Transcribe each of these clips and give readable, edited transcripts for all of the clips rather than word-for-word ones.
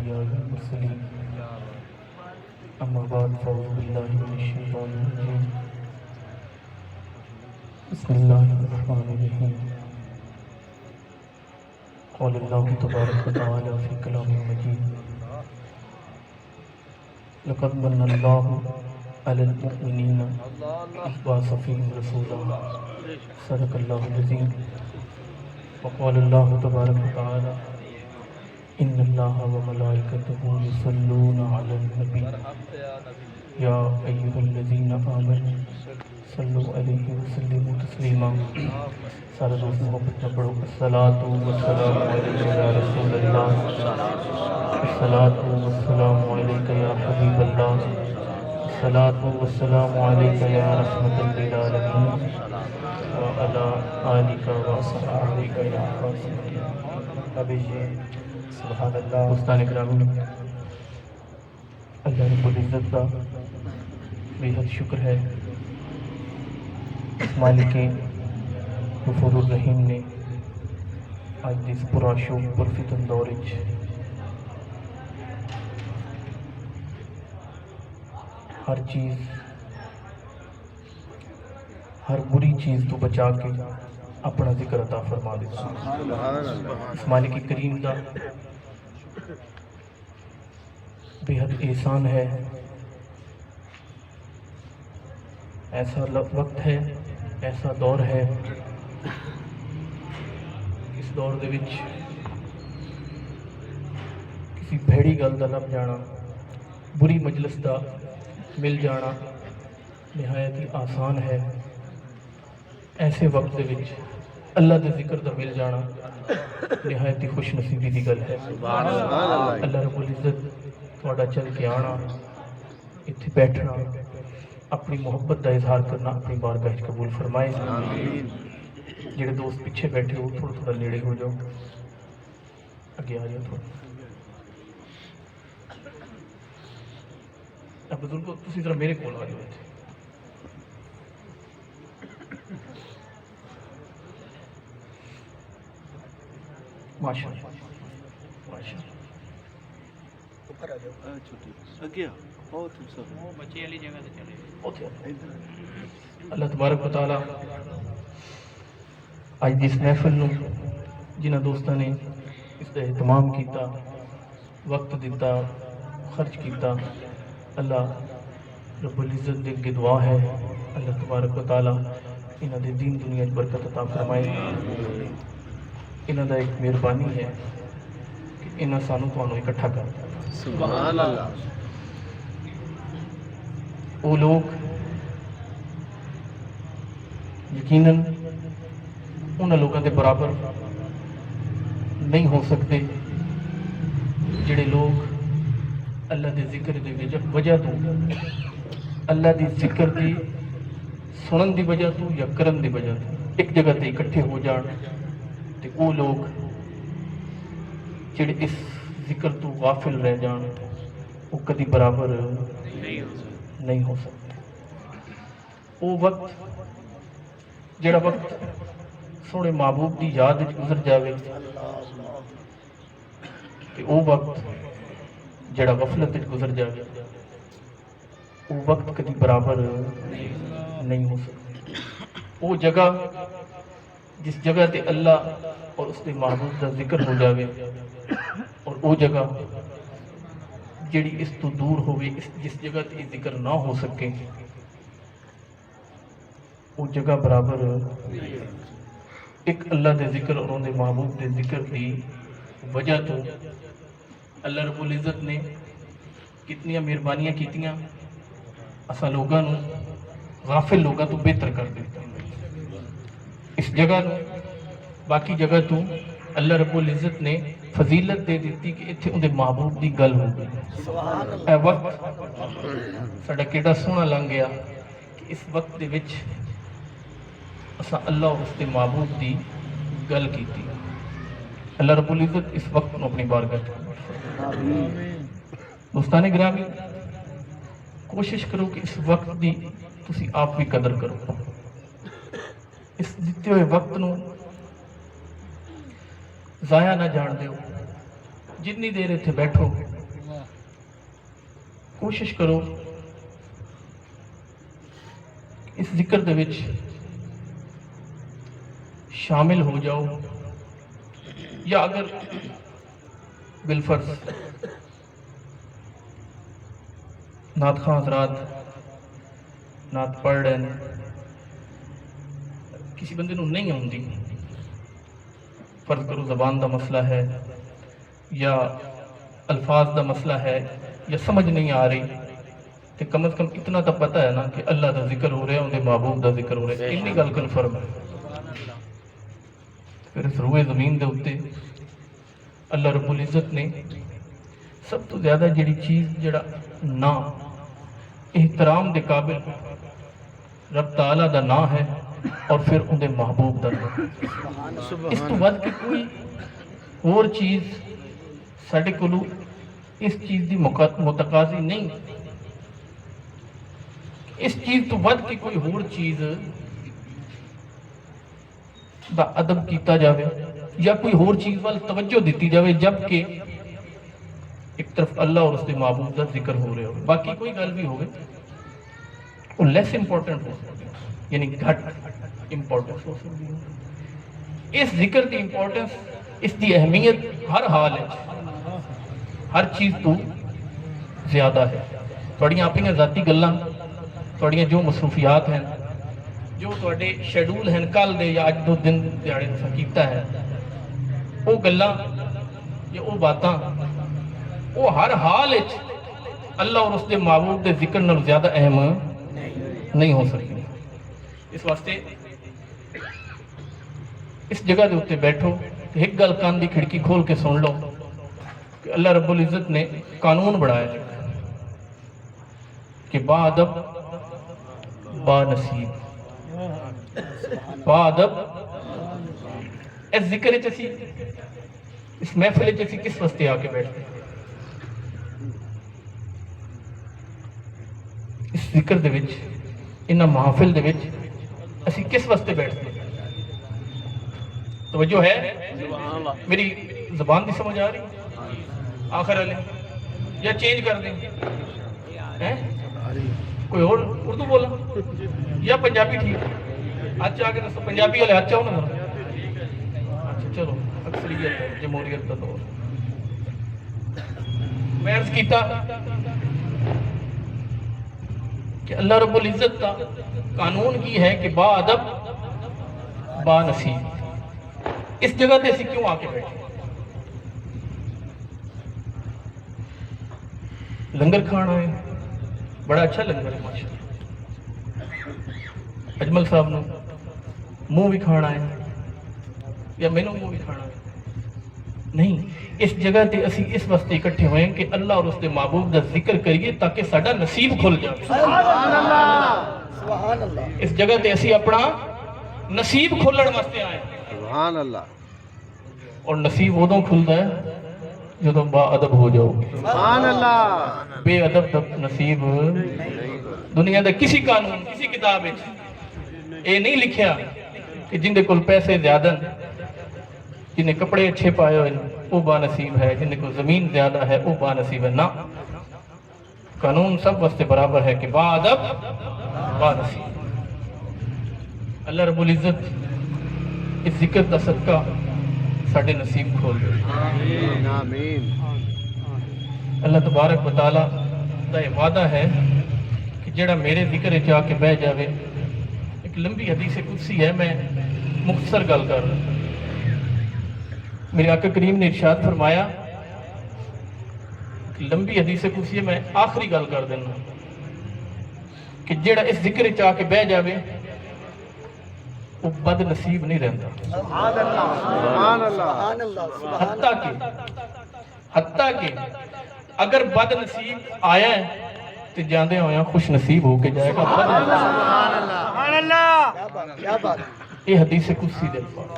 الأنبياء والمرسلين أما بعد فأعوذ بالله من الشيطان الرجيم بسم الله الرحمن الرحيم قال الله تبارك وتعالى في كلامه المجيد لقد من الله على المؤمنين إذ بعث فيهم رسولا صدق الله العظيم وقال الله تبارك وتعالى إن الله وملائكته يصلون على النبي يا أيها الذين آمنوا صلوا عليه وسلموا تسليما سارے دوست محبت میں پڑھو الصلاۃ والسلام علیک یا رسول اللہ الصلاۃ والسلام علیک یا حبیب اللہ الصلاۃ والسلام علیک یا رحمۃ للعالمین وعلی آلک وصحبک یا قاسم ابھی سبحان اللہ دوستان گرامی اللہ رب العزت کا بے حد شکر ہے مالک غفور الرحیم نے آج اس پورا شوق پرفتن دور ہر چیز ہر بری چیز تو بچا کے اپنا ذکر عطا فرما دیتا اس مالک کریم کا بے حد احسان ہے ایسا وقت ہے ایسا دور ہے اس دور دے وچ کسی بھیڑی گل دا لب جانا بری مجلس دا مل جانا نہایت ہی آسان ہے ایسے وقت دے وچ اللہ دے ذکر دا مل جانا نہایت ہی خوش نصیبی دی گل ہے اللہ رب العزت تھوڑا چل کے آنا اتنے بیٹھنا اپنی محبت کا اظہار کرنا اپنی بارگاہ قبول فرمائے جڑے دوست پیچھے بیٹھے ہو تھوڑا تھوڑا نیڑے ہو جاؤ اگے آ جاؤ تھوڑا بزرگو تسی ذرا میرے کول آ جاؤ ماشاء اللہ ماشاء اللہ اللہ تبارک و تعالی آج اس محفل نو جنہ دوستاں نے اس کا اہتمام کیتا وقت دیتا خرچ کیتا اللہ رب العزت دے اگے دعا ہے اللہ تبارک و تعالی انہاں دے دین دنیا وچ برکت عطا فرمائے انہاں دا ایک مہربانی ہے کہ انہاں سانو تانوں اکٹھا کر دیا سبحان اللہ وہ لوگ یقیناً ان لوگوں کے برابر نہیں ہو سکتے جڑے لوگ اللہ دے ذکر دی وجہ تو اللہ دی ذکر دی سنن دی وجہ تو یا کرن دی وجہ تو ایک جگہ تے اکٹھے ہو جان تے وہ لوگ جڑے اس ذکر تو غافل رہ جان وہ کدی برابر نہیں ہو سکتے وہ وقت جڑا وقت سونے محبوب دی یاد گزر جاوے کہ وہ وقت جڑا غفلت گزر جاوے وہ وقت کدی برابر نہیں ہو سکتا وہ جگہ جس جگہ تے اللہ اور اس کے محبوب کا ذکر ہو جاوے اور وہ جگہ جڑی اس تو دور ہوئے جس جگہ تے ذکر نہ ہو سکے وہ جگہ برابر ایک اللہ دے ذکر اور ان دے محبوب دے ذکر کی وجہ تو اللہ رب العزت نے کتنی مہربانیاں کیتیاں اساں لوگاں نو غافل لوگاں تو بہتر کر دیتا اس جگہ نو باقی جگہ تو اللہ رب العزت نے فضیلت دے دیتی کہ اتنے ان دے محبوب دی گل ہو گئی اے وقت ساڈا کیڑا سونا لنگ گیا کہ اس وقت دے وچ اساں اللہ اور اس دے محبوب دی گل کیتی اللہ رب العزت اس وقت نو اپنی بارگاہ دوستان گرامی کوشش کرو کہ اس وقت دی تسی آپ بھی قدر کرو اس دیتے ہوئے وقت نو ضائع نہ جان دیو جتنی دیر اتنے بیٹھو کوشش کرو اس ذکر دے وچ شامل ہو جاؤ، یا اگر بالفرض نعت خواں حضرات نعت پڑھ رہے ہیں، کسی بندے نو نہیں آتی، فرض کرو زبان دا مسئلہ ہے یا الفاظ دا مسئلہ ہے یا سمجھ نہیں آ رہی، تو کم از کم اتنا تو پتہ ہے نا کہ اللہ دا ذکر ہو رہا ہے، انہیں محبوب دا ذکر ہو رہا ہے، اتنی گل کنفرم ہے۔ پھر اس روئے زمین دے اتے اللہ رب العزت نے سب تو زیادہ جڑی چیز جڑا نا احترام دے قابل رب تعالیٰ دا نا ہے، اور پھر اندے محبوب دا نا۔ اس تو ود کہ کوئی اور چیز ساڑھے کلو اس چیز دی متقاضی نہیں، اس چیز تو ود کہ کوئی اور چیز دا ادب کیتا جاوے یا کوئی اور چیز وال توجہ دیتی جاوے، جبکہ ایک طرف اللہ اور اس کے محبوب دا ذکر ہو رہے ہو، باقی کوئی گل بھی ہوگی وہ لیس امپورٹنٹ ہو سکتی، یعنی گھٹ امپورٹنس ہو سکتی ہے۔ اس ذکر کی امپورٹنس، اس کی اہمیت ہر حال ہے، ہر چیز تو زیادہ ہے۔ تھوڑیاں اپنی ذاتی گلاں، تھوڑیاں جو مصروفیات ہیں، جو تھوڑے شیڈول ہیں کل دے یا اج دو دن دیہڑے تساں کیتا ہے، وہ گلاں یا وہ باتاں وہ ہر حال وچ اللہ اور اس کے محبوب کے ذکر نال زیادہ اہم نہیں ہو سکتی۔ اس واسطے اس جگہ دے اتنے بیٹھو، ایک گل کان دی کھڑکی کھول کے سن لو کہ اللہ رب العزت نے قانون بڑھایا کہ با ادب با نصیب، با ادب۔ اس ذکر اسی اس محفل اسی کس واسطے آ کے بیٹھتے، اس ذکر دے وچ انہاں محافل دے وچ اسی کس واسطے بیٹھتے؟ توجہ ہے؟ میری زبان دی سمجھ آ رہی آخر والے یا چینج کر دیں؟ کوئی اور اردو بولا یا پنجابی؟ ٹھیک، اچھا آگے دسو پنجابی والے اچھا ہونا ذرا۔ اچھا چلو، اکثریت ہے، جمہوریت کا دور۔ میں عرض کیتا کہ اللہ رب العزت کا قانون کی ہے کہ با ادب با نصیب۔ اس جگہ تے اسی کیوں آ کے بیٹھے؟ لنگر کھانا ہے، بڑا اچھا لنگر ہے ماشاءاللہ، اجمل صاحب نے منہ بھی کھانا ہے یا میں نے منہ بھی کھانا ہے؟ نہیں، اس جگہ تے اسی اس واسطے اکٹھے ہوئے ہیں کہ اللہ اور اس کے محبوب کا ذکر کریے تاکہ ساڈا نصیب کھل جائے۔ سبحان اللہ۔ اس جگہ تے اسی اپنا نصیب کھولن واسطے آئے۔ سبحان اللہ۔ اور نصیب ادوں کھلتا ہے جدوں با ادب ہو جاؤ۔ سبحان اللہ۔ بے ادب تک نصیب دنیا دے کسی قانون کسی کتاب وچ اے نہیں لکھیا کہ جن دے کول پیسے زیادہ جنہیں کپڑے اچھے پائے ہوئے وہ با نصیب ہے، جن کو زمین زیادہ ہے وہ با نصیب ہے۔ نہ، قانون سب واسطے برابر ہے کہ با ادب با نصیب۔ اللہ رب العزت اس ذکر کا صدقہ ساڑھے نصیب کھول دے۔ آمین آمین۔ اللہ تبارک و تعالیٰ دا یہ وعدہ ہے کہ جڑا میرے ذکر جا کے بہ جاوے، ایک لمبی حدیث قدسی ہے، میں مختصر گل کر رہا ہوں۔ میرے آقا کریم نے ارشاد فرمایا کہ لمبی حدیث قدسی ہے، میں آخری گل کر دینا کہ جڑا اس ذکر چاہ کے بہ جاوے وہ بد نصیب نہیں رہتا۔ سبحان اللہ سبحان اللہ۔ حتیٰ کہ اگر بد نصیب آیا ہے تو جاندے ہویا خوش نصیب ہو کے جائے گا۔ سبحان اللہ۔ یہ حدیث قدسی دے الفاظ۔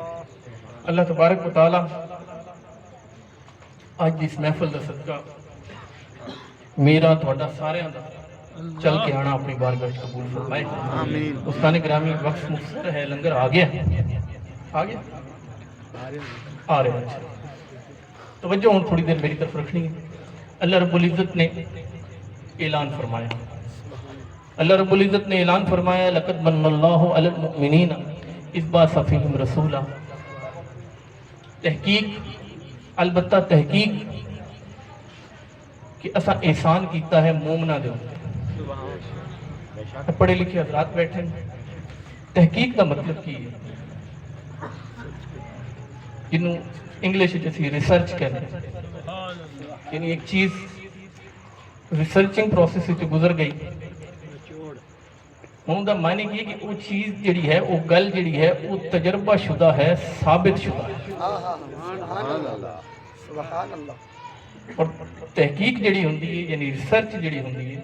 اللہ تبارک و تعالی آج اس محفل دا صدقہ میرا تھوڑا سارے چل کے آنا اپنی بارگاہ قبول فرمائے۔ آمین۔ دوستان گرامی، وقت مختصر ہے، لنگر آ گیا آ رہے ہیں۔ توجہ ہوں تھوڑی دیر میری طرف رکھنی ہے۔ اللہ رب العزت نے اعلان فرمایا، اللہ رب العزت نے اعلان فرمایا لقد من اللہ علی المؤمنین اذ بعث فیہم رسولا، تحقیق البتہ تحقیق کہ اسا احسان کیتا ہے مومنہ دے اوپر۔ پڑھے لکھے حضرات بیٹھے ہیں، تحقیق کا مطلب کی ہے جنہوں انگلش جیسی ریسرچ کرتے ہیں، یعنی ایک چیز ریسرچنگ پروسیس سے گزر گئی، ہوں دا معنی کی کہ وہ چیز جڑی ہے وہ گل جڑی ہے وہ تجربہ شدہ ہے، ثابت شدہ ہے۔ اور تحقیق جڑی ہوندی ہے یعنی ریسرچ جڑی ہوندی ہے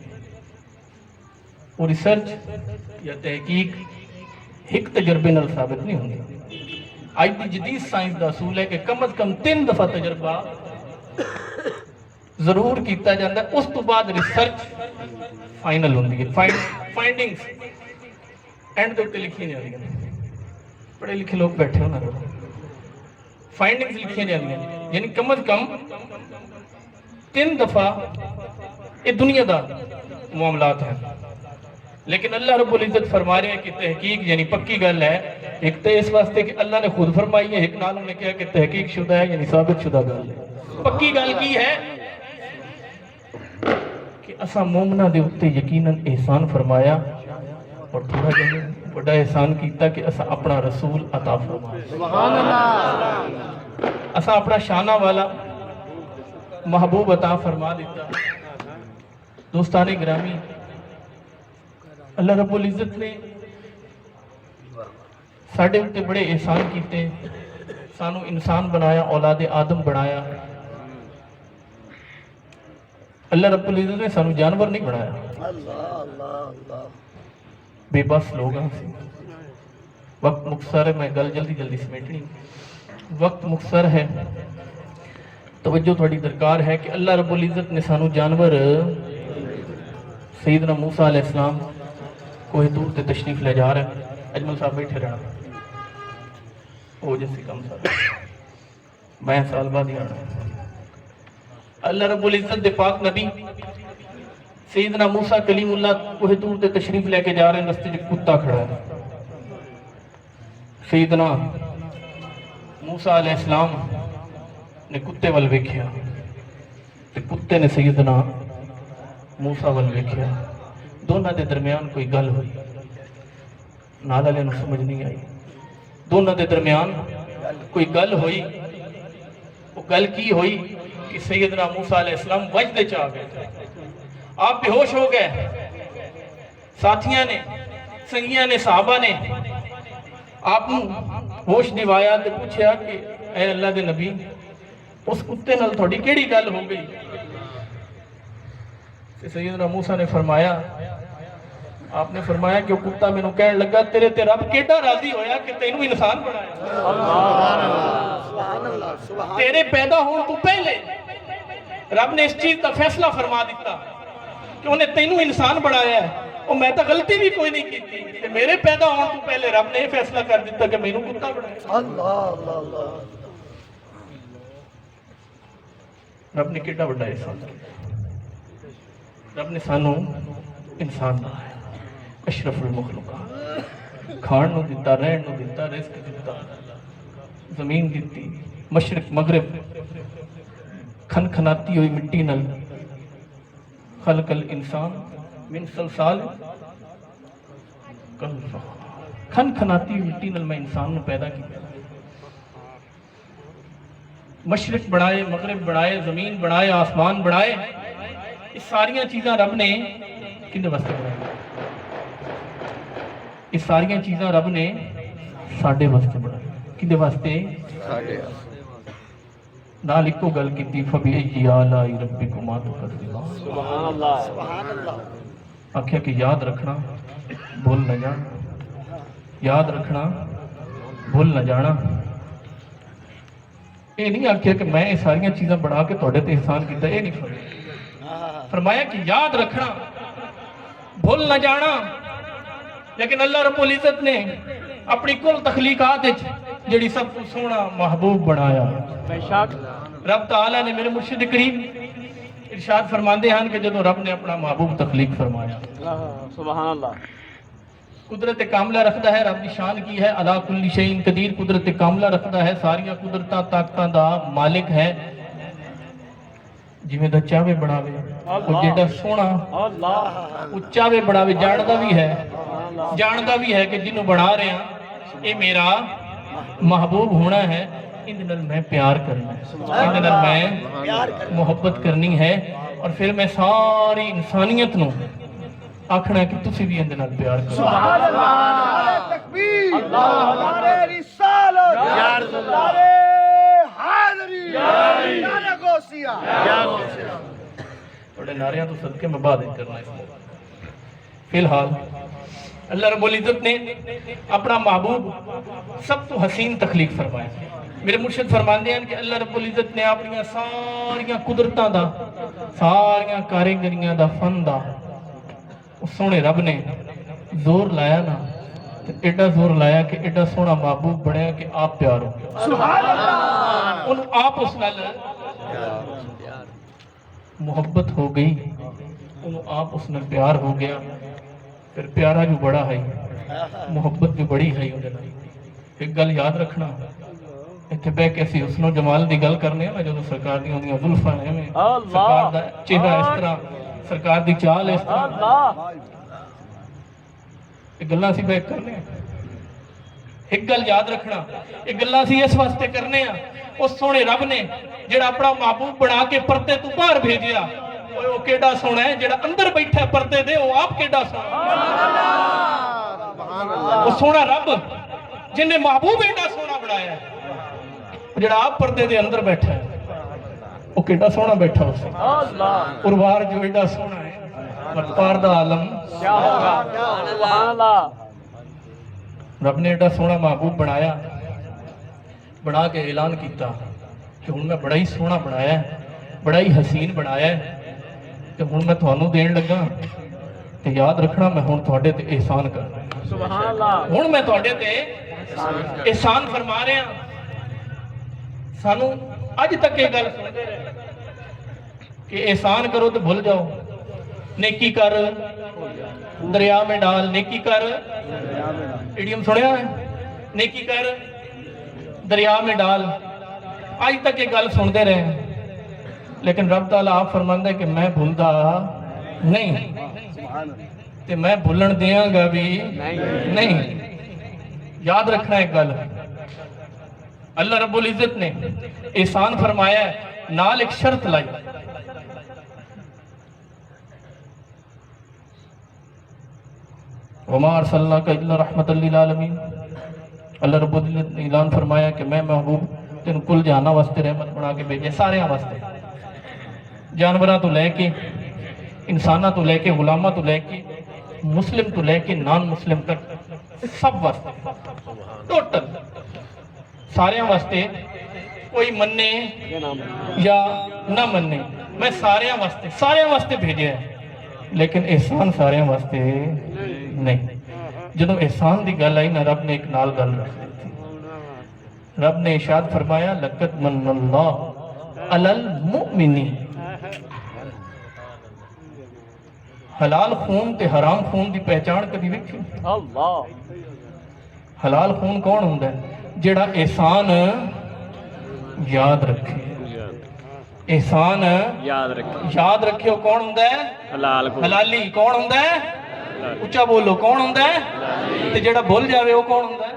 وہ ریسرچ یا تحقیق ایک تجربے نال ثابت نہیں ہوندی۔ آج دی جدید سائنس دا اصول ہے کہ کم از کم 3 دفعہ تجربہ ضرور کیتا جاتا ہے، اس تو بعد ریسرچ فائنل ہوندی ہے، فائنڈنگز اینڈ دے اوپر لکھی جاندی ہیں۔ پڑھے لکھے لوگ بیٹھے ہونا، فائنڈنگز لکھی جاندی ہیں، یعنی کم از کم 3 دفعہ یہ دنیا دا معاملات ہیں، لیکن اللہ رب العزت فرما رہے ہیں کہ تحقیق یعنی پکی گل ہے، ایک تو اس واسطے کہ اللہ نے خود فرمائی ہے، ایک نال نے کہا کہ تحقیق شدہ ہے یعنی ثابت شدہ گل ہے۔ پکی گل کی ہے کہ اسا مومنہ دے اتے یقیناً احسان فرمایا، اور تھوڑا جہاں بڑا احسان کیتا کہ اسا اپنا رسول عطا فرمایا، سبحان اللہ، اسا اپنا شانہ والا محبوب عطا فرما دیتا۔ دوستان گرامی، اللہ رب العزت نے ساڑھے اتے بڑے احسان کیتے، سانو انسان بنایا، اولاد آدم بنایا۔ اللہ رب العزت نے سانو جانور نہیں بنایا، بے بس لوگ ہیں۔ وقت مختصر ہے، میں گل جلدی جلدی سمیٹنی، وقت مختصر ہے، توجہ تھوڑی درکار ہے کہ اللہ رب العزت نے سانو جانور، سیدنا موسیٰ علیہ السلام کوہ طور تے تشریف لے جا رہے ہیں، اجمل صاحب بیٹھے رہنا وہ جیسی کم صاحب 22 سال بعد ہی آنا۔ اللہ رب العزت دے پاک نبی سیدنا موسیٰ کلیم اللہ کوہ طور تے تشریف لے کے جا رہے ہیں، رستے جو کتا کھڑا ہے، سیدنا موسیٰ علیہ السلام نے کتے وال ویکھیا، کتے نے سیدنا موسیٰ وال ویکھیا، دونوں دے درمیان کوئی گل ہوئی، نال والے نوں سمجھ نہیں آئی، دونوں دے درمیان کوئی گل ہوئی، وہ گل کی ہوئی کہ سیدنا موسیٰ علیہ السلام وجدے چاہ گئے، آپ بے ہوش ہو گئے، ساتھیاں نے، سنگیاں نے، صحابہ نے آپ ہوش دیوایا تے پوچھیا کہ اے اللہ دے نبی اس کتے نال تھوڑی کیڑی گل ہو گئی؟ سیدنا موسیٰ نے فرمایا، آپ نے فرمایا کہ وہ کتا میں نو کہنے لگا تیرے تے رب کیڑا راضی ہویا کہ تینوں انسان بنایا، تیرے پیدا ہون تو پہلے رب نے اس چیز کا فیصلہ فرما دیتا کہ انہیں تینوں انسان بنایا ہے، اور میں تو غلطی بھی کوئی نہیں کی تھی، میرے پیدا ہون تو پہلے رب نے یہ فیصلہ کر دیتا کہ میں نو کتا بنایا۔ رب نے کیڑا بڑا احسان کیا، رب نے سانو انسان بنایا، اشرف المخلوقات، کھان نو دیتا، رہن نو دیتا، رزق دیتا، زمین دیتی، مشرق مغرب، کھن کھناتی ہوئی مٹی نل، خلق الانسان من سلسال کھن کھناتی ہوئی مٹی نل میں انسان نے پیدا کیا، مشرق بنائے، مغرب بنائے، زمین بنائے، آسمان بنائے، اس ساریاں چیزاں رب نے کنے واسطے بنائے، اس ساریاں چیزاں رب نے ساڑھے واسطے بنائے، کنے واسطے؟ نال ایک کو گل کیتی فَبِأَيِّ آلَاءِ رَبِّكُمَا تُكَذِّبَانِ، سبحان اللہ، آکھیا کہ یاد رکھنا بھول نہ جانا، یاد رکھنا بھول نہ جانا، یہ نہیں آکھیا کہ میں یہ ساریاں چیزاں بڑھا کے توڑے تے احسان کیتا، یہ نہیں فرمایا، فرمایا کہ یاد رکھنا بھول نہ جانا۔ لیکن اللہ رب العزت نے اپنی کل تخلیقات جڑی سب کو سونا محبوب بنایا، رب تعالیٰ نے میرے مرشد کریم इरशाद फरमाते हैं कि जदों रब ने अपना महबूब तखलीक फरमाया, सुभान अल्लाह, कुदरत कामला रखता है, रब की शान की है, अला कुल्ली शैइन कदीर, कुदरत कामला रखता है, सारिया कुदरतां ताकतां दा मालिक है। जिवें दा चावे बनावे, ਉਹ ਜਿਹੜਾ ਸੋਹਣਾ ਉਹ ਚਾਵੇ ਬਣਾਵੇ, ਜਾਣਦਾ ਵੀ ਹੈ ਕਿ ਜਿਹਨੂੰ ਬਣਾ ਰਿਹਾ ਇਹ ਮੇਰਾ महबूब होना है, इहदे नाल मैं प्यार करना है, इहदे नाल मैं मुहब्बत करनी है, और फिर मैं सारी इंसानियत नूं आखना कि तुसी भी इहदे नाल प्यार करो। सुभान अल्लाह, नारे तकबीर, नारे रिसालत, नारे हाज़री, नारे गौसिया, थोड़े नारियां तो सदके में इबादत करना है। फिलहाल अल्लाह रब्बुल इज़्ज़त ने अपना महबूब सब तो हसीन तखलीक फरमाया। मेरे मुर्शिद फरमाते हैं कि अल्लाह रब्बुल इज़्ज़त ने अपनी सारियां कुदरतां दा, सारियां कारीगरियां दा, फन दा, उस सोहने रब ने जोर लाया ना, ते एडा जोर लाया कि एडा सोहना महबूब बनया कि आप प्यार हो गए। सुभान अल्लाह, उन आप उस नाल मुहब्बत हो गई, उन आप उस नाल प्यार हो गया। फिर प्यारा जो बड़ा है, मुहब्बत जो बड़ी है, एक गल याद रखना, इत्थे बह के असीं हुस्नो जमाल दी गल करने ना, जो सरकार दी होंदियां जुल्फां एवें, सरकार दा चेहरा इस तरह, सरकार दी चाल इस तरह, ये गल्लां असीं बह करने। एक गल याद रखना, ये गल्लां असीं इस वास्ते करने आ, उस सोहणे रब ने जिहड़ा अपना महबूब बना के परदे तों बाहर भेजिया, वो केड़ा सोहना है, जिहड़ा अंदर बैठा पर्दे दे, वो आप केड़ा सोहना, वो सोहना रब जिन्हें महबूब एडा सोहना बनाया है, जिहड़ा आप पर्दे दे अंदर बैठा है, वो केड़ा सोहना बैठा उसे उर्वार जो एडा सोहना है, पार दा आलम क्या होगा। सुभान अल्लाह, रब ने एडा सोहना महबूब बनाया, बना के ऐलान किया कि हुण मैं बड़ा ही सोहना बनाया है, बड़ा ही हसीन बनाया है, ते हुण मैं तुहानू देण लगा, ते याद रखना मैं हुण तुहाडे ते एहसान करना। सुभान अल्लाह, हुण मैं तुहाडे ते एहसान फरमा रहा। सानू अज तक ये गल सुनदे रहे कि एहसान करो तो भुल जाओ, नेकी कर दरिया में डाल, नेकी कर, इडियम सुनिया है, नेकी कर दरिया में डाल, अज तक ये गल सुनते रहे। लेकिन रब ताला आप फरमांदा है कि मैं भूलदा नहीं, ते मैं भूलन देंगा भी नहीं। याद रखना एक गल, अल्लाह रब्बुल इज़्ज़त ने एहसान फरमाया है, नाल एक शर्त लाई, वमा अरसलनाका इल्ला रहमतल लिल आलमीन। अल्लाह रब्बुल इज़्ज़त ने ऐलान फरमाया कि मैं महबूब तेन कुल जहाना वास्ते रहमत बना के भेजे, सारे वास्ते, जानवरों तो लैके, इंसाना तो लैके, गुलामा तो लैके, मुस्लिम तो लैके नॉन मुस्लिम तक, सब वास्ते, टोटल सारे वास्ते, कोई मन्ने या ना मन्ने, मैं सारे वास्ते भेजे है, लेकिन एहसान सारे वास्ते नहीं। जदों एहसान की गल आई ना, रब ने एक नाल गल रख दी, रब ने इरशाद फरमाया, लक़द मन्नल्लाहु अलल मुमिनीन। हलाल खून ते हराम खून की पहचान कभी देखी? हलाल खून कौन होंदा है? जिहड़ा एहसान याद रखे, एहसान याद रखे, कौन होंदा है? हलाली कौन होंदा है? उच्चा बोलो, कौन होंदा है? ते जिहड़ा भुल जावे वो कौन होंदा है?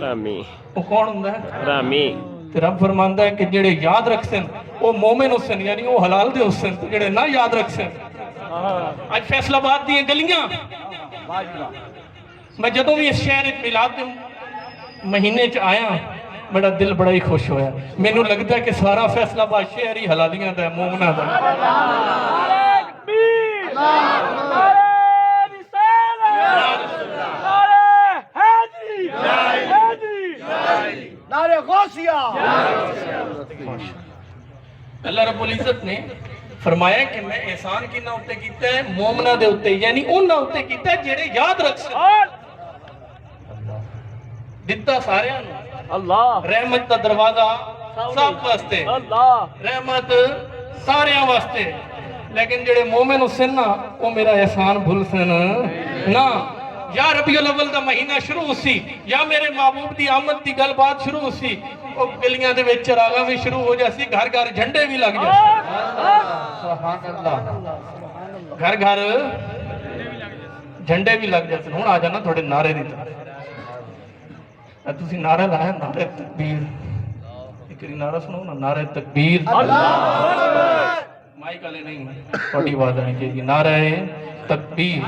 रामी। वो कौन होंदा है? रामी। ते रब फरमांदा है कि जिहड़े याद रखसन वो मोमिन हुसन, यानी वो हलाल दे हुसन, ते जिहड़े ना याद रखसन। आज फैसलाबाद दी गलियां, मैं जदों भी इस शहर मिलाद दे महीने च आया, मेरा दिल बड़ा ही खुश होया। मैनू लगता है कि सारा फैसलाबाद शहर ही हलालियां दा, मोमना दा। अल्लाह रब्बुल इज़्ज़त ने फरमाया कि मैं एहसान किन्ना उत्ते कीता है? मोमना दे उत्ते, यानी उन्हां उत्ते कीता है जेड़े याद रखसन। दिता सारियां नूं, अल्लाह रहमत दा दरवाजा सब वास्ते, अल्लाह रहमत ਸਾਰਿਆਂ ਵਾਸਤੇ लेकिन जेड़े मोमिन हुसन ना वो मेरा एहसान भूल सन ना या रबीउल अव्वल दा महीना शुरू हुसी या मेरे महबूब दी आमद दी गलबात शुरू हुसी वो गलियां दे विच चरागा भी शुरू हो जासी घर घर झंडे भी लग जासी सुभान अल्लाह घर घर झंडे भी लग जाते हुण आ जाना थोड़े नारे दी तरफ तुसी नारा लाया नारे तकबीर एक नारा सुनो ना नारे तकबीर अल्लाह माइक वाले नहीं थोड़ी आवाज आनी चाहिए नारे तकबीर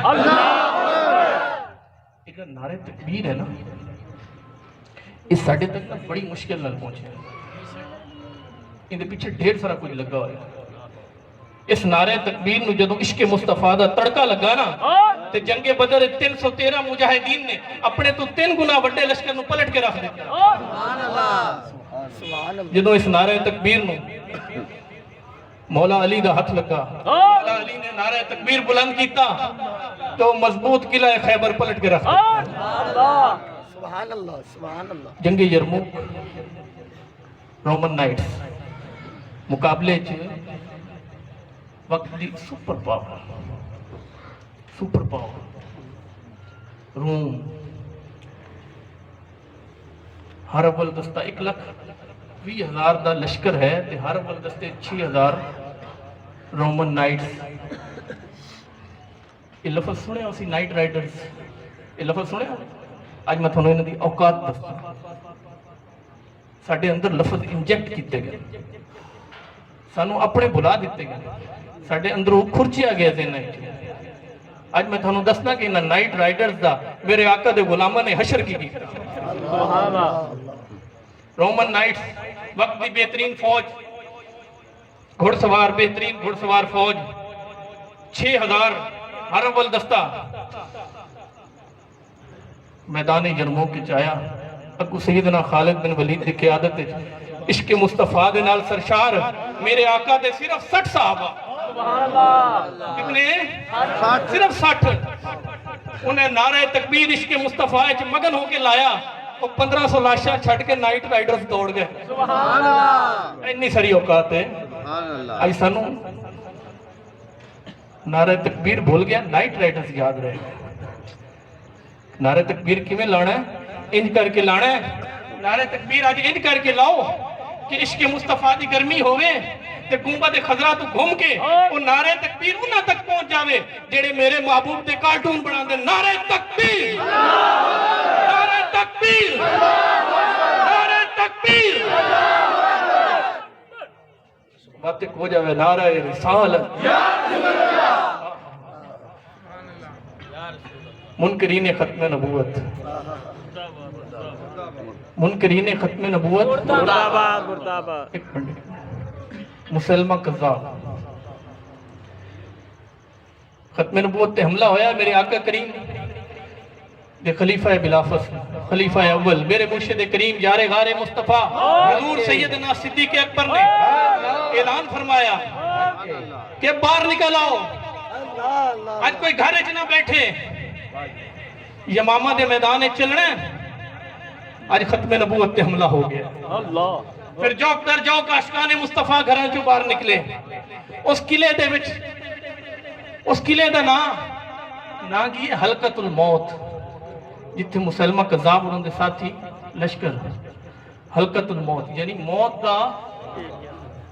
एक नारे तकबीर है ना इस साडे तक ना बड़ी मुश्किल नाल पहुंचे इनके पीछे ढेर सारा कुछ लगा हुआ है इस नारे तकबीर नु जदों इश्क मुस्तफा दा तड़का लगा ना ते जंगे बदर 313 मुजाहिदीन ने अपने तो 3 गुना वड्डे लश्कर नु पलट के रख दिता सुभान अल्लाह सुभान अल्लाह जदों इस नारे तकबीर नु मौला अली का हाथ लगा मौला अली ने नारा तकबीर बुलंद किया तो मजबूत किला खैबर पलट के रखा सुभान अल्लाह जंगे यरमुक रोमन नाइट्स मुकाबले च वक्त दी सुपर पावर रूम हर अव्वल दस्ता 1,20,000 का लश्कर है ते हर अव्वल दस्ते 6,000 रोमन नाइट्स ये लफज सुने उसी नाइट राइडर्स ये लफज सुने आज मैं थोड़ा इन्हां दी औकात दस्सां साडे अंदर लफज इंजैक्ट किए गए सानू अपने बुला दिते गए साडे अंदरों खुरचिया गया जिन्हां आज मैं थोड़ा दसना कि इन्हां नाइट राइडर्स दा मेरे आका दे गुलामां ने हशर की सुभान अल्लाह रोमन नाइट्स वक्त की बेहतरीन फौज घुड़सवार बेहतरीन घुड़सवार फौज 6,000 हर अव्वल दस्ता मैदान यरमूक के आया अगू सैयदना खालिद बिन वलीद की क़यादत इश्क मुस्तफा दे नाल सरशार मेरे आका दे सिर्फ 60 सहाबा सुभान अल्लाह कितने 60 सिर्फ 60 उन्हें नारे तकबीर इश्क मुस्तफा च मगन होके लाया 1500 लाशा छड़ के नाइट राइडर्स दौड़ गए सुभान अल्लाह इतनी सारी औकात है सुभान अल्लाह आज सानू नारे तकबीर भूल गया नाइट राइडर्स याद रहे नारे तकबीर किवें लाना है इंज करके लाना है नारे तकबीर आज इंज करके लाओ कि इश्क मुस्तफा दी गर्मी होवे ते गुंबद खजरा तो घूम के वो नारे तकबीर उन्हां तक पहुंच जावे जेड़े मेरे महबूब दे कार्टून बनांदे नारे तकबीर नारे तकबीर नारे तकबीर बात हो जावे नारा रिसालत मुनकरीन खत्म नबूवत मुनकरीन खत्म नबूवत मुर्दाबाद मुर्दाबाद एक मिनट मुसलमा कज़्ज़ाब खत्म नबूवत पे हमला होया मेरे आका करीम दे खलीफा बिलाफस खलीफा अव्वल मेरे मुर्शिद करीम यारे गारे मुस्तफा हुजूर सैयदना सिद्दीक़ अकबर ने ऐलान फरमाया कि बाहर निकल आओ आज कोई घर च ना बैठे यमामा दे मैदान में चलना आज खत्म नबूवत पे हमला हो गया अल्लाह फिर जो कर जाओ काशकाने मुस्तफा घरां चों बाहर निकले उस किले दे विच उस किले दा ना की हलकतुल मौत जिथे मुसलमा कज़्ज़ाब और उनके साथी लश्कर हलकतुल मौत यानी मौत का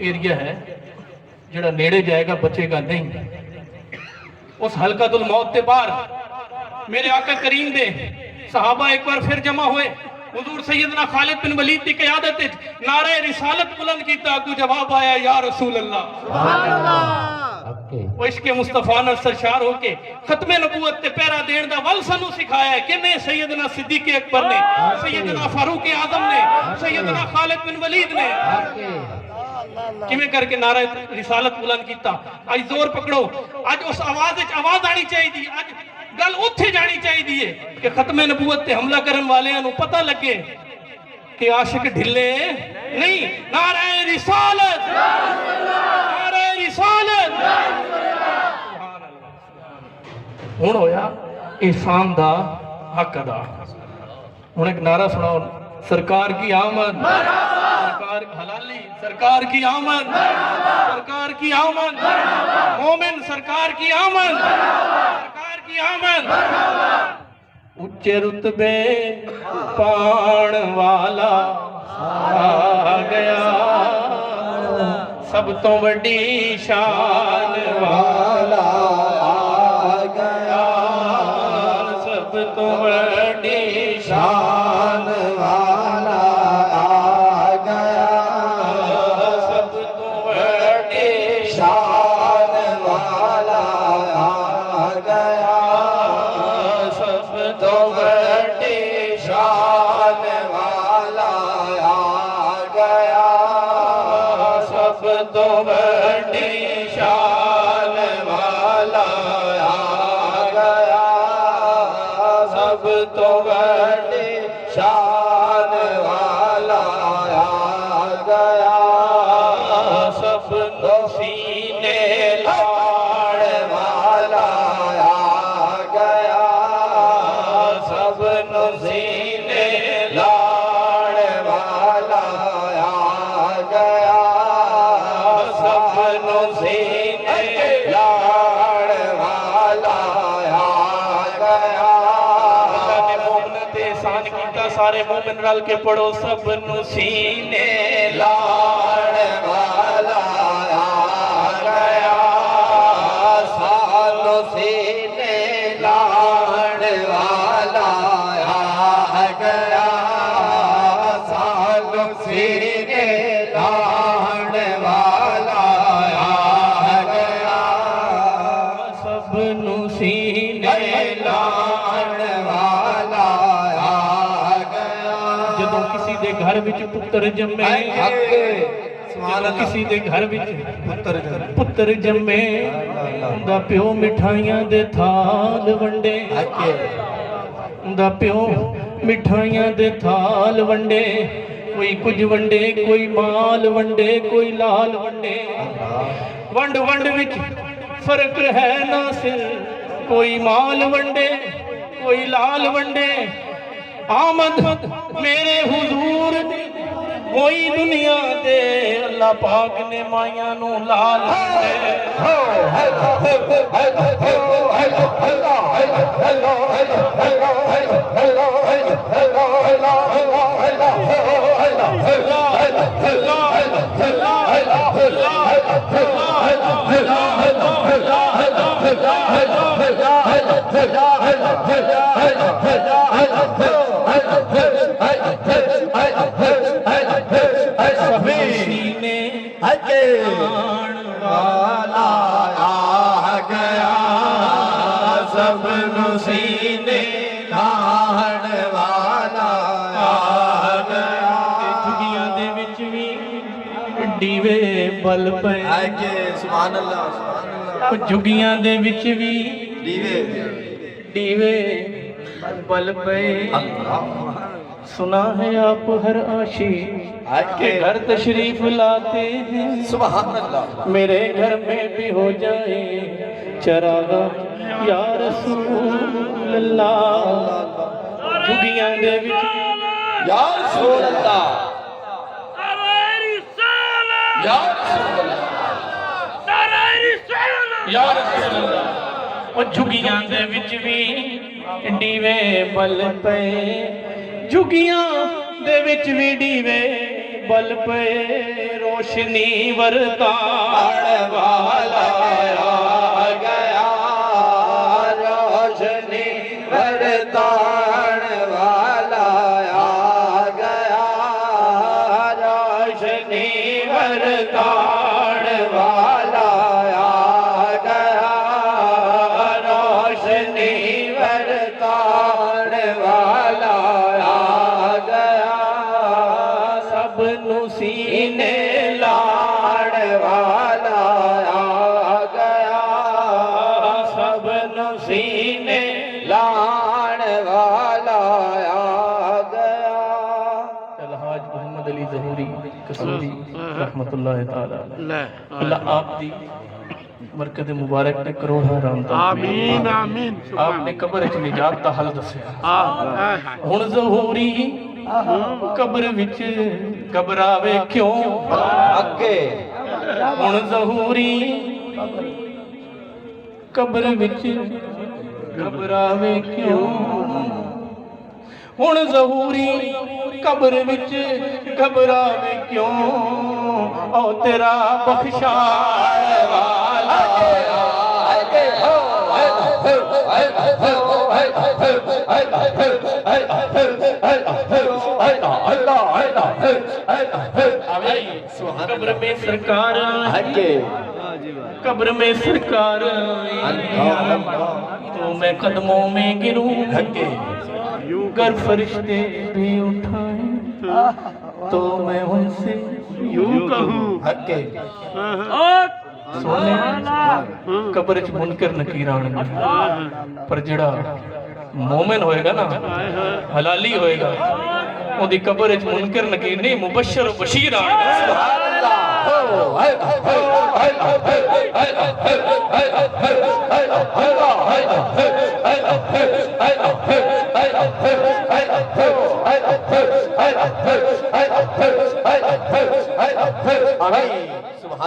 एरिया है जड़ा नेड़े जाएगा बचेगा नहीं उस हलकतुल मौत के बाहर मेरे आका करीम दे सहाबा एक बार फिर जमा हुए हुजूर सैयदना खालिद बिन वलीद की क़यादत नारे रिसालत बुलंद कीता अगू जवाब आया या रसूल अल्लाह सुभान अल्लाह वो इसके मुस्तफा नाल सरशार होके खत्मे नबूवत ते पहरा देण दा वल सानू सिखाया है किवें सैयदना सिद्दीक़ अकबर ने सैयदना फारूक आजम ने सैयदना खालिद बिन वलीद ने किवें करके नारा रिसालत बुलंद कीता आज जोर पकड़ो आज उस आवाज विच आवाज आनी चाहिए आज गल उत्थे जानी चाहिए कि खत्मे नबूवत ते हमला करन वालियां नू पता लगे कि आशिक ढिले नहीं नारे रिसालत नारे रिसालत हुण होया इंसान दा हक अदा हुण एक नारा सुनाओ सरकार की आमद सरकार हलाली सरकार सरकार की आमद, सरकार की आमद, मोमिन सरकार की आमद, सरकार की आमद। उच्चे रुतबे पाण वाला आ गया, सब तो वड्डी शान वाला आ गया, सब तो वड्डी शान वाला आ गया, सब तो वड्डी शान वाला आ गया, सब तो वड्डी शान वाला आ गया, सब तो वड्डी शान वाला आ गया, सब तो वड्डी शान वाला आ गया, सब तो सीने लाड़ वाला आ गया, सब नो सीने लाड़ वाला आ गया, सब नो सीने लाड़ वाला आ गया। अल्लाह ने मोमिन ते एहसान कीता, सारे मोमिन रल के पढ़ो, सब नो सीने लाड़ वाला आ गया, सानो सीने लाड़ वाला आ गया, सानो सीने लाड़ वाला आ गया, सब नु सीने लाड़ वाला आ गया। ਜਦੋਂ ਕਿਸੇ ਦੇ ਘਰ ਵਿੱਚ ਪੁੱਤਰ ਜੰਮੇ, ਜਦੋਂ ਕਿਸੇ ਦੇ ਘਰ ਵਿੱਚ ਪੁੱਤਰ ਜੰਮੇ, ਉਹਦਾ ਪਿਓ ਮਿਠਾਈਆਂ ਦੇ ਥਾਲ ਵੰਡੇ, ਉਹਦਾ ਪਿਓ ਮਿਠਾਈਆਂ ਦੇ ਥਾਲ ਵੰਡੇ, ਕੋਈ ਕੁਝ ਵੰਡੇ, ਕੋਈ ਮਾਲ ਵੰਡੇ, ਕੋਈ ਲਾਲ ਵੰਡੇ, ਵੰਡ ਵੰਡ ਵਿੱਚ ਫਰਕ ਹੈ ਨਾ ਸਿਰ, ਕੋਈ ਮਾਲ ਵੰਡੇ, ਕੋਈ ਲਾਲ ਵੰਡੇ, आमद मेरे हुजूर दी कोई दुनिया दे, अल्लाह पाक ने माया नू लाल सीने वाला आ गया, सब नु सीने लाण वाला आ गया। झुगियां दे विच भी डीवे बल पए, सुभान अल्लाह, सुभान अल्लाह। झुगियां दे विच भी डीवे बल पए, सुना है आप हर आशी के घर तशरीफ लाते हैं, सुभान अल्लाह। मेरे घर में भी हो जाए चरागा या रसूल अल्लाह। झुगियां दे विच या रसूल अल्लाह, या रसूल अल्लाह, या रसूल अल्लाह। और झुगियां दे विच भी डीवे बल पए, झुगियां दे विच भी डीवे बल पए, रोशनी वरताण वाला आ गया, रोशनी वरताण वाला आ गया, रोशनी वरताण वाला आ गया, रोशनी वरताण वाला आ गया, सब नु सीने लाड़ वाला आ गया, सब नु सीने लाड़ वाला आ गया। अलहाज मोहम्मद अली ज़हूरी कसूरी रहमतुल्लाह ताला अलैह, अल्लाह आप दी बरकत मुबारक ने करोड़ां रहमत, आमीन आमीन। आपने कब्र च निजात दा हल दस्या, हुण ज़हूरी कब्र विच घबरावे क्यों अगे हुण ज़हूरी कब्र विच घबरावे क्यों हुण ज़हूरी कब्र विच घबरावे क्यों ओ तेरा बख्शाण वाला कब्र में सरकार कब्र में सरकार तो मैं कदमों में गिरूं गर फरिश्ते भी उठाए तो मैं उनसे यूं कहूं सोने कब्र च मुनकर नकीर आउणगे पर जेड़ा मोमिन होएगा ना हलाली होएगा ओदी कब्र च मुनकर नकीर नहीं मुबशर और बशीर आउणगे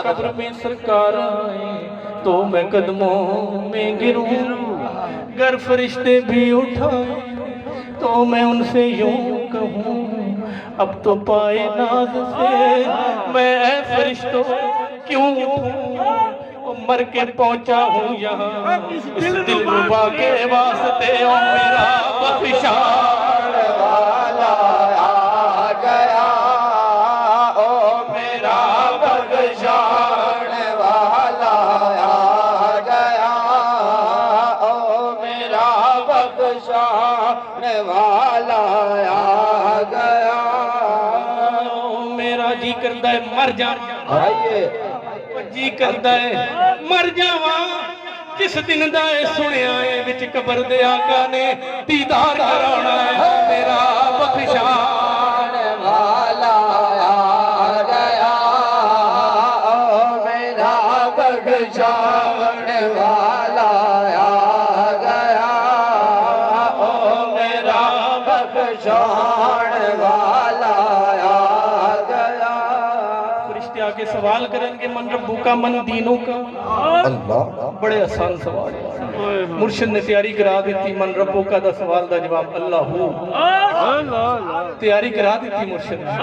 कब्र में सरकार आए तो मैं कदमों में गिरूं गर फरिश्ते भी उठाए तो मैं उनसे यूं कहूं अब तो पाए नाज से मैं फरिश्तों क्यों उठूं मर के पहुंचा हूं यहाँ इस दिलरुबा के वास्ते ओ मेरा बख्शाण वाला आ गया ओ मेरा बख्शाण वाला आ गया ओ मेरा बख्शाण वाला आ गया मेरा जी करता है मर जा जी करता है मर जावा जिस दिन दा सुनिया है विच कबर दे आका ने दीदार कराना है मेरा बख्शाण वाला आ गया ओ मेरा बख्शाण वाला आ गया ओ मेरा बख्शाण वाला आ गया फरिश्ते आके सवाल करेंगे मन रब्बू का मन दीनों का अल्लाह बड़े आसान सवाल मुर्शिद ने तैयारी करा दी मन रब्बू का दा सवाल दा जवाब अल्लाह हूँ तैयारी करा दी मुर्शिद ने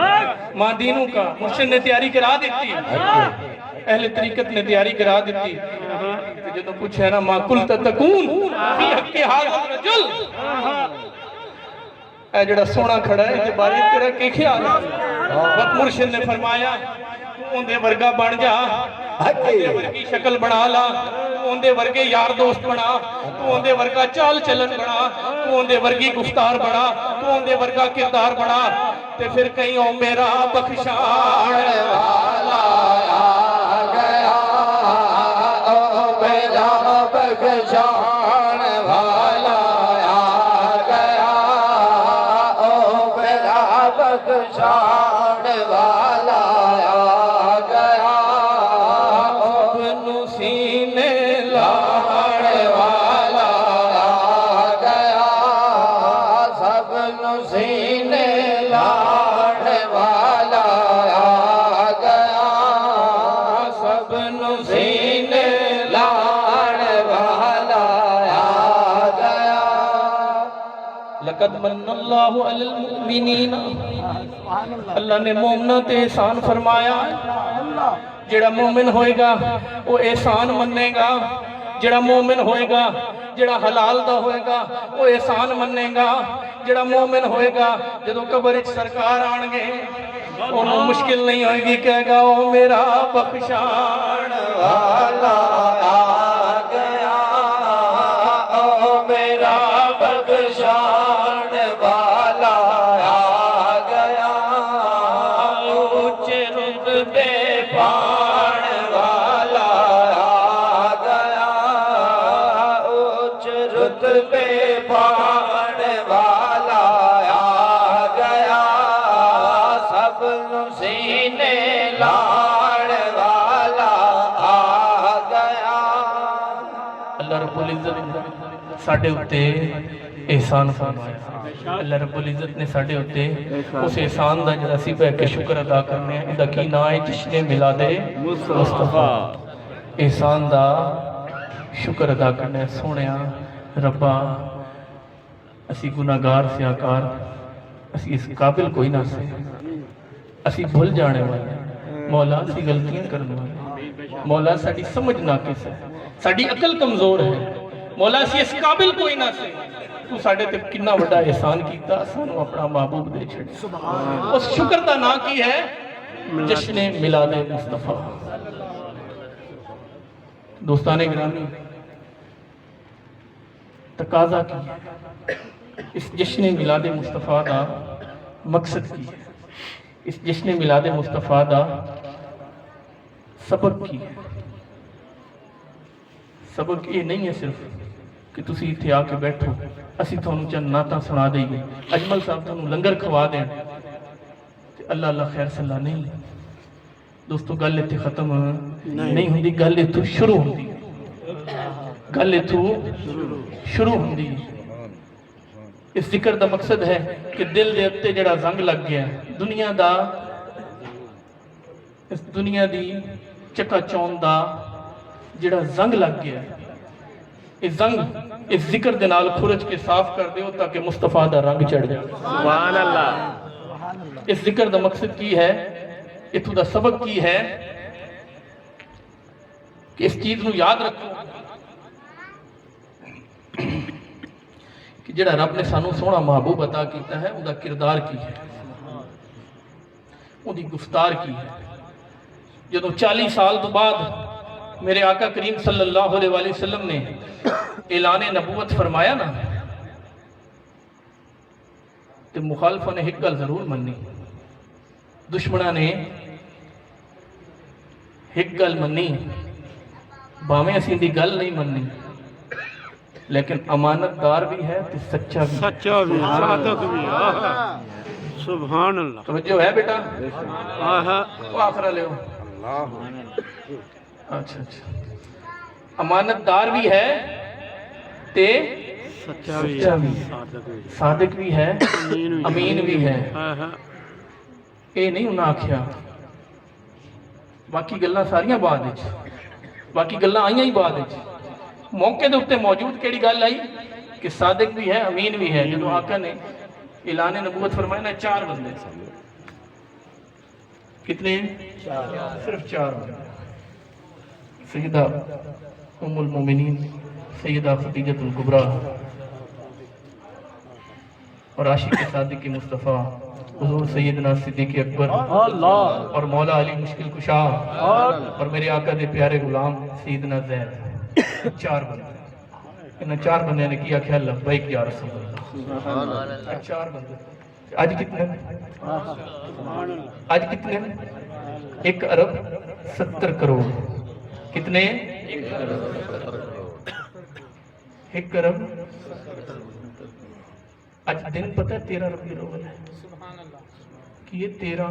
मां दीनों का मुर्शिद ने तैयारी करा दी अहले तरीकत ने तैयारी करा दी जो पूछे ना मां कुल तकून फी हक्के हाज़िर रजुल ए जड़ा सोना खड़ा है इहदे बारे तेरा की ख्याल है वक्त मुर्शिद ने फरमाया उनदे वर्गा बन जा उनदे वर्गी शक्ल बना ला उनदे वर्गे यार दोस्त बना तू उनदे वर्गा चाल चलन बना तू उनदे वर्गी गुफ्तार बना तू उनदे वर्गा किरदार बना ते फिर कहीं ओ मेरा बख्शाण वाला आ गया ओ मेरा बख्शाण वाला आ गया ओ मेरा बख्शाण वाला आ गया अपनों सीने लाने वाला आ गया सबनों सीने लाने वाला आ गया सबनों सीने लाने वाला आ गया लक़द मन्नल्लाहु अलल मुमिनीन अल्लाह ने मोमिना ते एहसान फरमाया जेड़ा मोमिन होएगा वो एहसान मन्नेगा जेड़ा मोमिन होएगा जेड़ा हलाल दा होएगा वो एहसान मन्नेगा जेड़ा मोमिन होएगा जदों कब्र विच सरकार आणगे ओनू मुश्किल नहीं होएगी कहेगा ओ मेरा बख्शाण वाला आ गया ओ मेरा बख्शाण वाला आ गया ऊंचे रुतबे पाण वाला आ गया उच्च रुतबे पाण वाला आ गया सब सीने लाण वाला आ गया अल्लाह रब्बुल इज्जत साडे उत्ते एहसान फरमाया। अल्लाह रब्बुल इज़्ज़त ने साडे उत्ते उस एहसान दा जिहड़ा असीं बैठ के शुक्र अदा करने आ, इहदा की नाम है जिश्ने मिलादे मुस्तफा। एहसान दा शुक्र अदा करने सोहणिया रब्बा असी गुनाहगार सियाकार, असी इस काबिल कोई ना से, असी भुल जाने वाले मौला, असी गलतियां करने वाले मौला, साडी समझ नाकिस है, साडी अकल कमजोर है मौला, असी इस काबिल कोई ना से। तू साडे ते कितना बड़ा एहसान कीता, सानू अपना महबूब दे छड़िया। उस शुक्र दा नाम की है जश्न मिलादे मुस्तफा। दोस्ताने गिरामी, तकाजा की है इस जश्न मिलादे मुस्तफा का मकसद की है, इस जश्न मिलादे मुस्तफा का सबक की है। सबक ये नहीं है सिर्फ कि तुसी इत्थे आके बैठो, असी तुहानू चंद नातां सुना देंगे, अजमल साहब तुहानू लंगर खवा दें ते अल्लाह अल्लाह खैर सल्ला नहीं। दोस्तों गल इत्थे खत्म नहीं हुंदी, गल इत्थों शुरू हुंदी, गल इत्थों शुरू हुंदी। इस जिक्र का मकसद है कि दिल दे उत्ते जिहड़ा जंग लग गया दुनिया दा, इस दुनिया दी चकाचौंध दा जिहड़ा जंग लग गया, इस जंग इस जिक्र दे नाल खुरज के साफ कर दियो ताकि मुस्तफा दा रंग चढ़ जाए। सुभान अल्लाह। इस जिक्र का मकसद की है, इत्थों दा सबक की है कि इस चीज नू याद रखो कि जिहड़ा रब ने सानू सोहना महबूब अता कीता है, उहदा किरदार की है, उहदी गुफ्तार की है। जदों 40 साल तो बाद मेरे आका करीम सल्लल्लाहु अलैहि वसल्लम ने ऐलान नबूवत फरमाया ना, तो मुखालफा ने एक गल जरूर मन्नी, दुश्मना ने एक गल मन्नी, भावें असीं दी गल नहीं मन्नी, लेकिन अमानतदार भी है तो सच्चा भी, सादक भी। सुभान अल्लाह। तवज्जो है बेटा? वो आखरा ले। अच्छा अच्छा, अमानतदार भी है ते सच्चा भी, सादिक भी है, अमीन भी है। ये नहीं उन्हें आख्या, बाकी गल्लां सारियां बाद विच, बाकी गल्लां आईयां ही बाद विच। मौके के उत्ते मौजूद केड़ी गल आई कि सादिक भी है, अमीन भी है। जो आका ने ऐलान नबूवत फरमाया ना, 4 बंदे, कितने? सिर्फ 4 बंदे। सैयदा उम्मुल मोमिनीन सैयदा खदीजतुल कुबरा और आशिक सादिक की मुस्तफ़ा हुजूर सैयदना सिद्दीक़ अकबर और मौला अली मुश्किल कुशा और मेरे आका दे प्यारे गुलाम सैयदना ज़ैद। 4 बंदे, इन 4 बंदे ने किया ख्याल लब्बैक या रसूल अल्लाह। 4 बंदे। आज कितने? आज कितने? 1 अरब 70 करोड़। कितने? 1 अरब। आज दिन पता है 13 रबीउल अव्वल है कि ये 13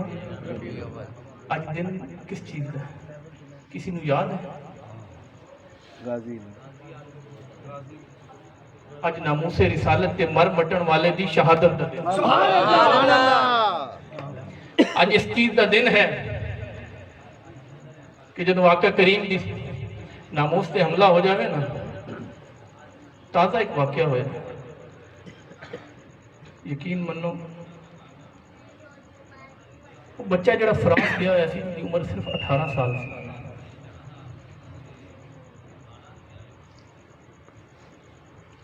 आज दिन किस चीज का है? किसी को याद है? आज नामूसे रिसालत के मर मटन वाले दी शहादत दा दिन। आज इस चीज का दिन है कि जब आका करीम दी नामूस ते हमला हो जाए ना, ताज़ा एक वाकया होया, यकीन मनो, वो बच्चा जरा फ्रांस गया होया सी, उसकी उम्र सिर्फ 18 साल सी।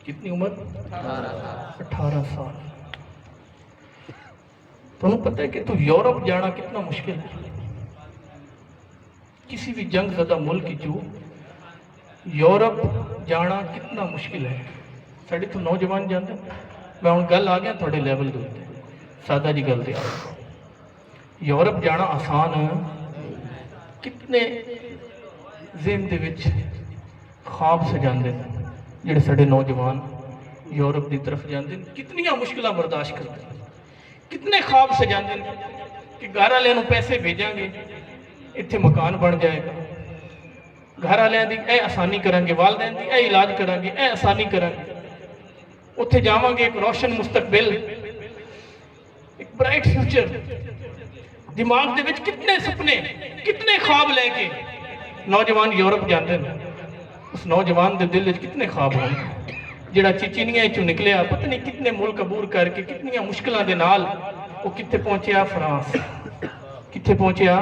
कितनी उम्र? 18 साल। तुम्हें पता है कि तो यूरोप जाना कितना मुश्किल है, किसी भी जंग ज़दा मुल्क जो यूरोप जाना कितना मुश्किल है। साढ़े तो नौजवान जाते, मैं हूँ गल आ गया थोड़े लैवल के उत्ते, सादा जी गल ते यूरोप जाना आसान है। कितने ज़हन दे विच ख्वाब सजाते हैं जिहड़े साडे नौजवान यूरोप की तरफ जाते हैं, कितनियां मुश्किलां बर्दाश्त करते हैं, कितने ख्वाब सजाते हैं कि घर वाले पैसे भेजांगे, इत्थे मकान बन जाएगा, घर वाले की यह आसानी करांगे, वालदैन की यह इलाज करांगे, यह आसानी करांगे। उत्थे जावांगे एक रोशन मुस्तकबिल, एक ब्राइट फ्यूचर। दिमाग दे विच कितने सपने, कितने ख्वाब लेके नौजवान यूरोप जाते हैं। उस नौजवान के दिल में कितने ख्वाब होने, जिहड़ा चिचिनिया चों निकलिया पता नहीं कितने मुल्क अबूर करके कितनी मुश्किलों के नाल वो कित्थे पहुंचिया, फ्रांस। कित्थे पहुंचिया,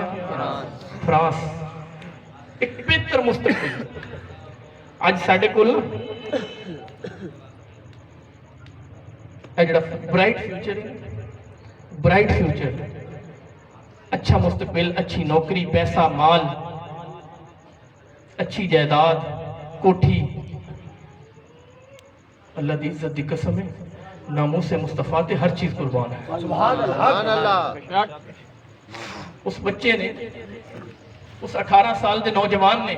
फ्रांस। एक बेहतर मुस्तकबिल अज साडे कोल जिहड़ा ब्राइट फ्यूचर है, ब्राइट फ्यूचर, अच्छा मुस्तकबिल, अच्छी नौकरी, पैसा, माल, अच्छी जायदाद, कोठी। अल्लाह दी इज्जत दी कसम है, नामूस से मुस्तफा ते हर चीज कुर्बान है। सुभान अल्लाह। उस बच्चे ने, उस 18 साल के नौजवान ने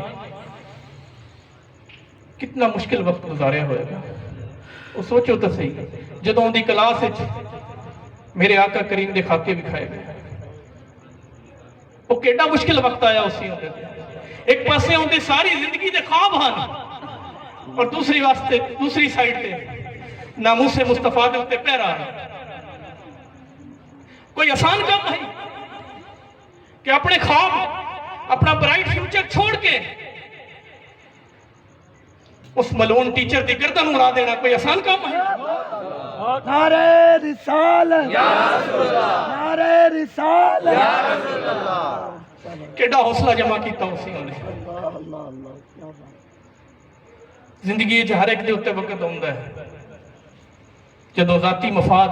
कितना मुश्किल वक्त गुजारिया होएगा। वो सोचो तो सही, जदों दी क्लास विच मेरे आका करीम दे खाके विखाए गए, वो केड़ा मुश्किल वक्त आया उसी होंदे। एक पासे होंदे सारी जिंदगी दे ख्वाब हन, और दूसरी साइड पे नामूस मुस्तफा दे उत्ते पहरा है। कोई आसान काम है कि अपने ख्वाब, अपना ब्राइट फ्यूचर छोड़ के उस मलून टीचर की गर्दन उड़ा देना कोई आसान काम है? नारे रिसालत या रसूल अल्लाह, नारे रिसालत या रसूल अल्लाह। केड़ा हौसला जमा किया उसी ने। जिंदगी हर एक दे उत्ते वक्त आउंदा है जदों जाती मफाद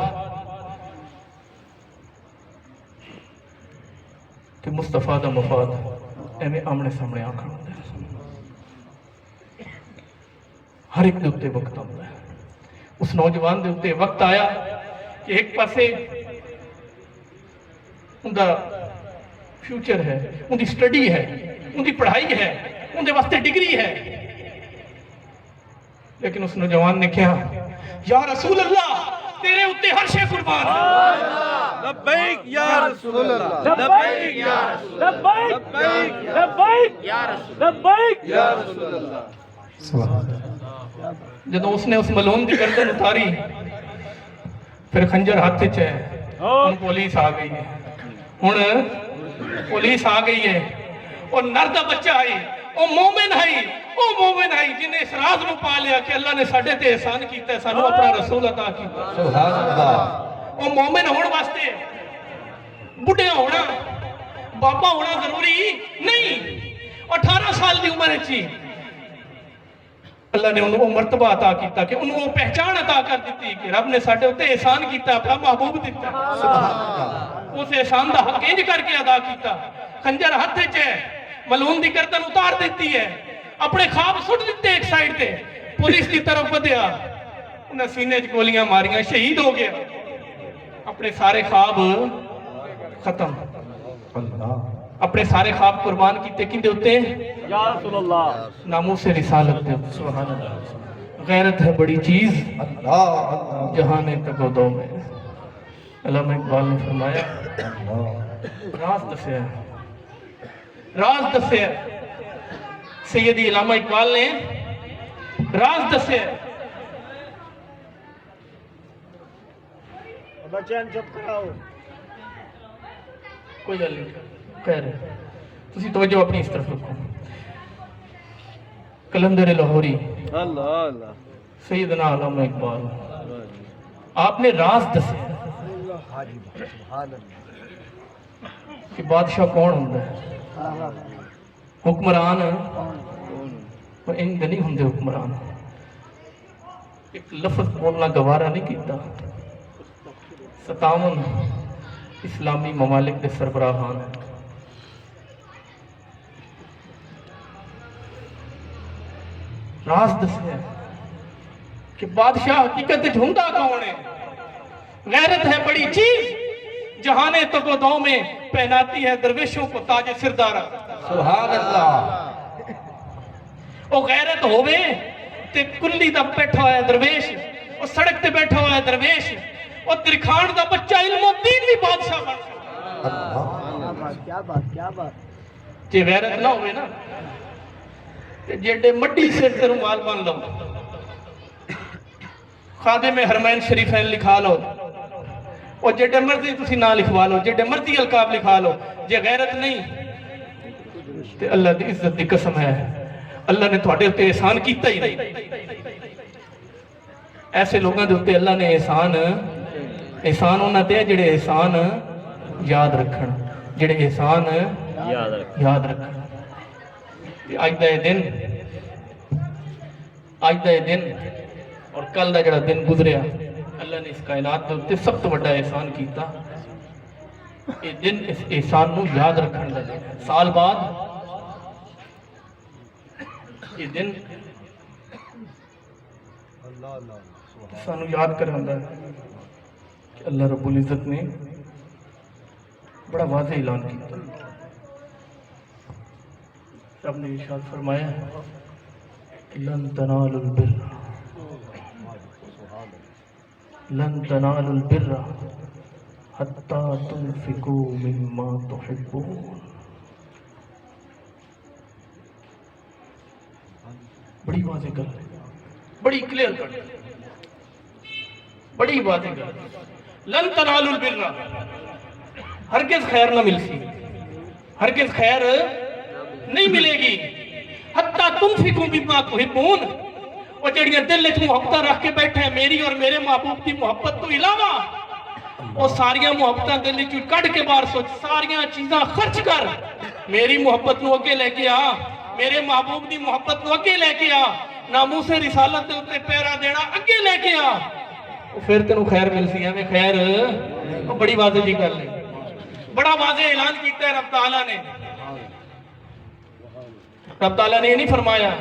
ते मुस्तफा दा मफाद एवें आमने सामने आखण होंदा है। हर एक दे उत्ते वक्त आउंदा है। उस नौजवान दे उत्ते वक्त आया कि एक पासे उनका फ्यूचर है, उनकी स्टडी है, उनकी पढ़ाई है, उनके वास्ते डिग्री है, लेकिन उस नौजवान ने कहा या रसूल अल्लाह तेरे उत्ते हर शे कुर्बान है। लब्बैक या रसूल अल्लाह, लब्बैक या रसूल अल्लाह, लब्बैक लब्बैक या रसूल लब्बैक या रसूल अल्लाह। जदों उसने उस मलून की गर्दन उतारी, फिर खंजर हाथ च है, हुण पुलिस आ गई है, हुण पुलिस आ गई है, और नर दा बच्चा है, वो मोमिन है, वो मोमिन है जिन्हें इस राज नूं पा लिया कि अल्लाह ने साडे ते एहसान कीता, सानू अपना रसूल अता कीता। सुभान अल्लाह। वो मोमिन होने वास्ते बुढ़िया होना, बाबा होना जरूरी नहीं। 18 साल की उम्र ही अल्लाह ने उन्होंने मर्तबा अता किया कि उन्होंने पहचान अता कर दी कि रब ने साडे उत्ते एहसान किया, अपना महबूब दिता। उस एहसान का हक इंज करके अदा किया। खंजर हथ च है, मलून की गर्दन उतार दी है, अपने ख्वाब सुट दिते एक साइड पे, पुलिस की तरफ बढ़िया, उन्हें सीने च गोलियां मारियां, शहीद हो गया। अपने सारे ख्वाब खत्म, अपने सारे ख्वाब कुर्बान किए किंदे उत्ते? या रसूल अल्लाह। नामूस रिसालत दे। सुभान अल्लाह। गैरत है बड़ी चीज जहाने तगोदो में। अल्लामा इकबाल ने फरमाया राज दसिया, राज दसिया। सैयदी अल्लामा इकबाल ने राज दसिया। बच्चन चुप कराओ। कोई गल नहीं, खैर तुसी तवज्जो अपनी इस तरफ रखो। कलंदर लाहौरी अल्लाह अल्लाह सैयदना अल्लामा इकबाल आपने राज दसे कि बादशाह कौन होंदा है, हुक्मरान पर इन नहीं होंदे। हुक्मरान एक लफ्ज बोलना गवारा नहीं किया। 57 इस्लामी ममालिक के सरबराहान हैं। राज दसिया कि बादशाह हकीकत ढूंढा कौन है। गैरत है बड़ी चीज जहाने तगोदों में पहनाती है दरवेशों को ताज सिरदारा। सुभान अल्लाह। वो गैरत होवे ते कुल्ली दा बैठा हुआ है दरवेश, और सड़क ते बैठा हुआ है दरवेश, और तिरखान दा बच्चा इल्मुद्दीन भी बादशाह बन सकता। क्या बात क्या बात। जे गैरत ना होवे ना ते जेडे मड्डी सिर ते रुमाल बन लो, खादिम हरमैन शरीफैन लिखा लो, और जेडे मर्जी तुसी ना लिखवा लो, जेडे मर्जी अलकाब लिखा लो, जे गैरत नहीं ते अल्लाह दी इज्जत दी कसम है अल्लाह ने तुहाडे उत्ते एहसान कीता ही नहीं। ऐसे लोगों के उत्ते अल्लाह ने एहसान उन्हां ते जेडे एहसान याद रखण, जेडे एहसान याद रखण। अज दा दिन और कल का जड़ा दिन गुजरिया, अल्लाह ने इस कायनात के उत्ते सब तो बड़ा एहसान किया। ये दिन इस एहसान नूं याद रखने का दिन है। साल बाद ये दिन सानू याद करांदा है कि अल्लाह रब्बुल इज्जत ने बड़ा वाज़ेह ऐलान किया। रब ने इरशाद फरमाया लन तनालुल बिर्रा हत्ता तुनफिकू मिम्मा तुहिब्बून। बड़ी वाज़ेह कर, बड़ी क्लियर कर, बड़ी वाज़ेह कर। लन तनालुल बिर्रा, हरगिज़ खैर न मिलसी, हरगिज़ खैर नहीं मिलेगी। हत्ता तुनफिकू मिम्मा तुहिब्बून, और जड़ियां दिल च मुहब्बत रख के बैठे मेरी और मेरे महबूब की मुहब्बत तो इलावा वो सारियां मुहब्बतां दिल च कढ़ के बाहर सोच, सारियां चीज़ां खर्च कर, मेरी मुहब्बत नूं अगे लेके आ, मेरे महबूब की मुहब्बत नूं अगे लेके आ, नामूसे रिसालत दे उत्ते पैरा देना अगे लेके आ, फिर तेनू खैर मिलसी। एवें खैर बड़ी वाज़ेह जी गल है, बड़ा वाज़ेह ऐलान किया है रब ताला ने। रब ताला ने ये नहीं फरमाया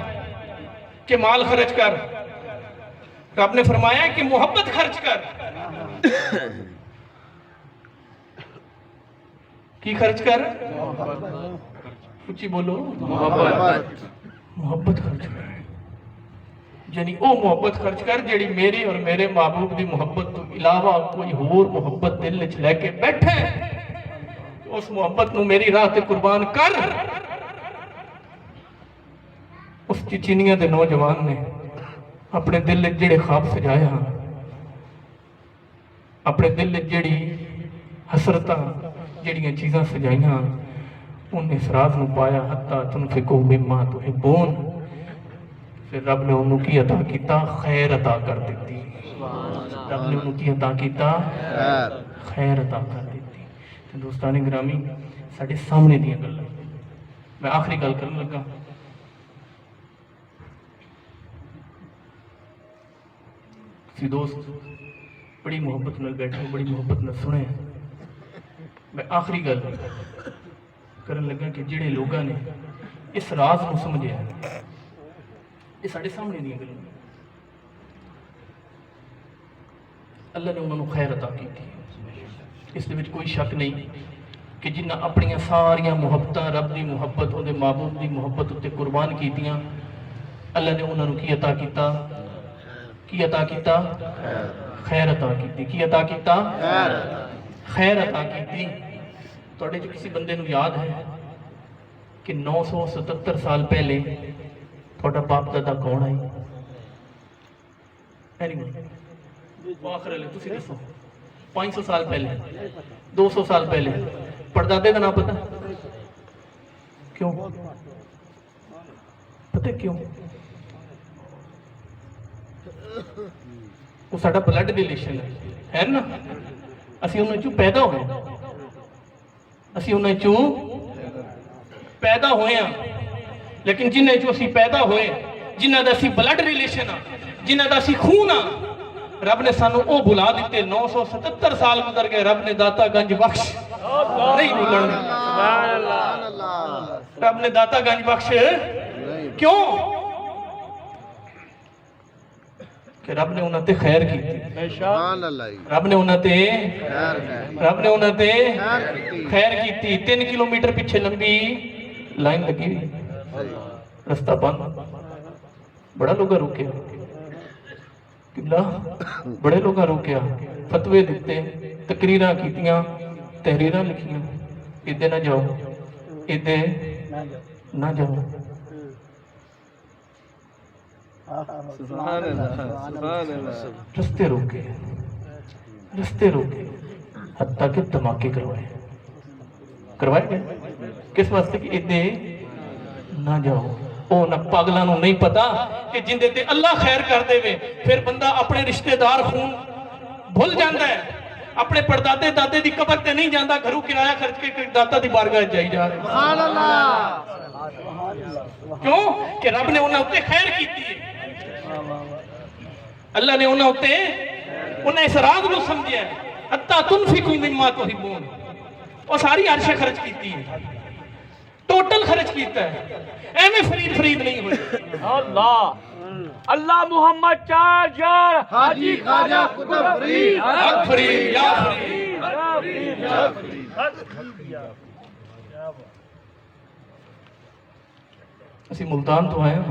कि माल खर्च कर, रब ने फरमाया कि मोहब्बत खर्च कर। की खर्च कर? ऊंची बोलो, मोहब्बत खर्च कर। यानी वो मोहब्बत खर्च कर जेड़ी मेरी और मेरे महबूब की मोहब्बत तो इलावा कोई होर मोहब्बत दिल च लेके बैठे, उस मोहब्बत नूं मेरी राह ते कुर्बान कर। उस चिचीनिया के नौजवान ने अपने दिल जेड़े ख्वाब सजाया, अपने दिल जेड़ी हसरत जड़ियां चीज़ां सजाइया, उन्हें इस राज नूं पाया। हत्ता तुनफिकू मिम्मा तुहिब्बून, फिर रब ने उन्होंने की अता किया? खैर अता कर दी। रब ने उन्होंने की अता किया? खैर अता कर दी। तो दोस्तान गिरामी, साढ़े सामने दी गल्लां, मैं आखिरी गल करन लगा। दोस्त बड़ी मुहब्बत नाल बैठे, बड़ी मुहब्बत नाल सुने। मैं आखिरी गल करन लगा कि जिहड़े लोगों ने इस राज को समझिया, ये साढ़े सामने दी गल्लां, अल्लाह ने उन्होंने खैर अता की। इस दे विच कोई शक नहीं कि जिन्हां अपनियां सारियां मुहब्बतां रब की मुहब्बत, उहदे महबूब की मुहब्बत उत्ते कुर्बान कीतियां, अल्लाह ने उन्होंने की अता किया? की अता किया? खैर अता की। की अता किया? खैर अता की। तुहाडे च किसी बंदे नूं याद है कि 977 साल पहले तुहाडा बाप दादा कौन है? आखिर ले तुसीं दसो। 500 साल पहले, 200 साल पहले परदादे का नाम पता? क्यों पता? क्यों? वो साडा ब्लड रिलेशन है ना, असीं उन्हां चों पैदा होए, असीं उन्हां चों पैदा होए हैं। लेकिन जिन्हां चों असीं पैदा होए, जिन्हां दा असीं ब्लड रिलेशन आ, जिन्हां दा असीं खून आ, रब ने सानू वो बुला दिते। 977 साल गुजर गए, रब ने दाता गंज बख्श नहीं भूलन, रब ने दाता गंज बख्श क्यों? कि रब ने उन्होंने खैर की, रब ने उन्होंने खैर की। 3 किलोमीटर पीछे लंबी लाइन लगी, रास्ता बंद, बड़ा लोग रुके, बड़े लोग रुके, फतवे दिते, तकरीर कीतियां, तहरीर लिखियां, इधे ना जाओ, इधे ना जाओ। سبحان اللہ سبحان اللہ رستے روکے حتیٰ کہ دھماکے کروائے گئے کس واسطے کہ ادھے نہ جاؤ او نہ پاگلاں نوں نہیں پتا کہ جن تے اللہ خیر کر دے وے پھر بندہ اپنے رشتہ دار خون بھول جاندا ہے اپنے پردادے دادے دی قبر تے نہیں جاندا گھروں کرایہ خرچ کے داتا دی بارگاہ جائی جا رہے سبحان اللہ کیوں کہ رب نے انہاں اتے خیر کیتی ہے اللہ نے انہاں اتے انہیں اس راز کو سمجھیا ہے حتیٰ تنفقوا مما تحبون وہ ساری عرش خرچ کیتی ہے ٹوٹل خرچ کیتا ہے ایویں فرید نہیں ہوئی اللہ اللہ محمد چارجر حاجی خواجہ قطب فرید حق فرید یا فرید اسی ملتان تو آئے ہیں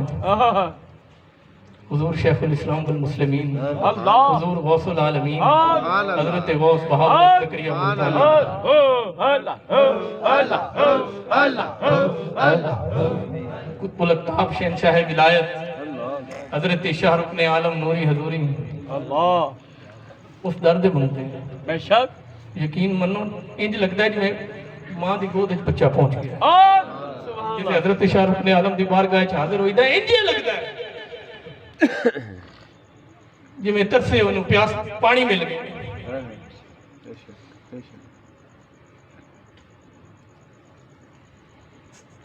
حضور شیخ الاسلام والمسلمین اللہ حضور غوث العالمین حضرت غوث بہادر زکریا قطب الاقطاب شہنشاہ ولایت حضرت شاہ رکن عالم نوری حضوری اللہ اس درد بنتے ہیں بے شک یقین منو انج لگتا ہے جو ماں دی گود وچ بچہ پہنچ گیا سبحان جسے حضرت شاہ رکن عالم دی بارگاہ وچ حاضر ہوئی دا انج لگتا ہے جی میں ترسے انہوں پیاس پانی مل گئے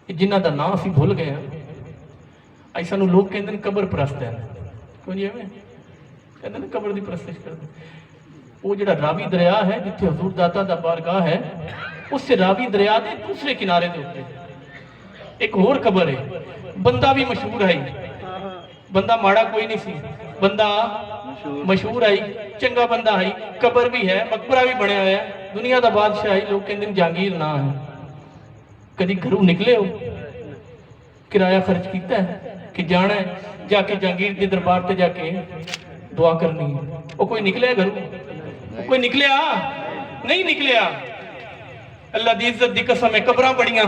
جنہ دا نام اسی بھول گئے ہیں ایسا نو لوگ کہندے قبر پرست ہے کیوں جی ہمیں کہندے نا قبر دی پرستش کرتے وہ جڑا راوی دریا ہے جتھے حضور داتا دا بارگاہ ہے اس سے راوی دریا دے دوسرے کنارے دے ہوتے ایک اور قبر ہے بندہ بھی مشہور ہے بندہ ماڑا کوئی نہیں سی بندہ مشہور آئی چنگا بندہ آئی قبر بھی ہے مقبرہ بھی بڑھیا ہے دنیا دا بادشاہ آئی لوگ کہندے جہانگیر نہ ہے کدی گھروں نکلے ہو کرایہ خرچ کیتا ہے کہ جانا ہے جا کے جہانگیر کے دربار تے جا کے دعا کرنی ہے وہ کوئی نکلے گھروں وہ کوئی نکلیا نہیں نکلیا اللہ دی عزت دی قسم ہے قبراں بڑیاں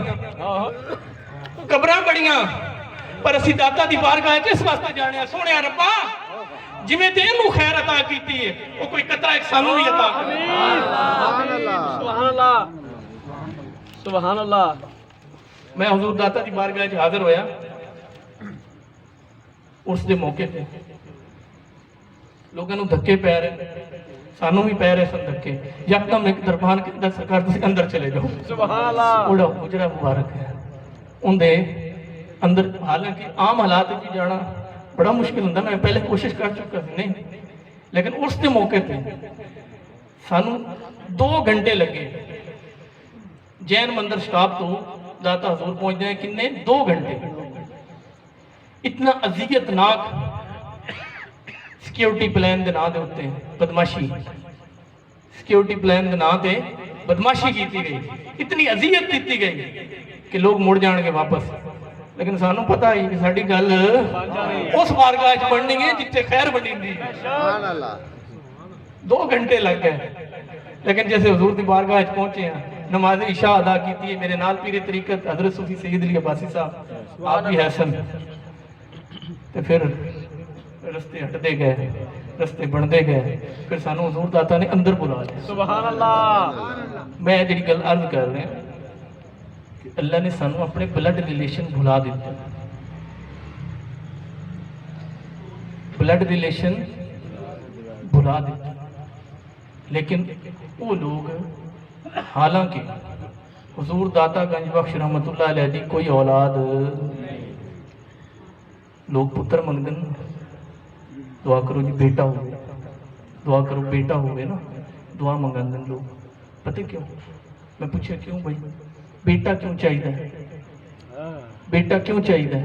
پر اسی داتا دی بارگاہ کس واسطے جانے ہیں سونے ربا جویں تے اینو خیر عطا کیتی ہے وہ کوئی قطرہ ایک سانو بھی عطا کرے سبحان اللہ سبحان اللہ میں حضور داتا دی بارگاہ وچ حاضر ہویا اس دے موقع تے لوگوں دھکے پے رہے سانو بھی پے رہے سن دھکے یکدم ایک دربان کے اندر سرکار تسی اندر چلے جاؤ سبحان اللہ اوڑا حجرہ مبارک ہے ان دے اندر حالانکہ عام حالات کی جانا بڑا مشکل ہوندا میں پہلے کوشش کر چکا سی نہیں لیکن اس دے موقع پہ سانو 2 گھنٹے لگے جین مندر سٹاپ تو داتا حضور پہنچ جائے کنے 2 گھنٹے اتنا اذیت ناک سیکیورٹی پلان دے نا دے ہوتے ہیں بدماشی سیکیورٹی پلان دے نا دے بدماشی کیتی گئی اتنی اذیت دیتی گئی کہ لوگ مڑ جان گے واپس لیکن سانو پتہ ہی کہ ساڈی گل اس بارگاہ وچ بننی ہے جتھے خیر بنی دی سبحان اللہ 2 گھنٹے لگ گئے لیکن جیسے حضور دی بارگاہ وچ پہنچے ہیں نماز عشاء ادا کیتی ہے میرے نال پیر طریقت حضرت صوفی سید علی عباسی صاحب آپ بھی حسن تے پھر رستے ہٹتے گئے رستے بنتے گئے پھر سانو حضور داتا نے اندر بلا لیا سبحان اللہ میں جڑی گل عرض کر رہا ہوں کہ اللہ نے سانو اپنے بلڈ ریلیشن بھلا دیتے بلڈ ریلیشن بھلا دیتے لیکن وہ لوگ حالانکہ حضور داتا گنج بخش رحمت اللہ علیہ دی کوئی اولاد لوگ پتر منگن دعا کرو جی بیٹا ہوئے دعا کرو بیٹا ہوئے نا دعا منگن لوگ پتہ کیوں میں پوچھا کیوں بھائی بیٹا کیوں چاہیے بیٹا کیوں چاہیے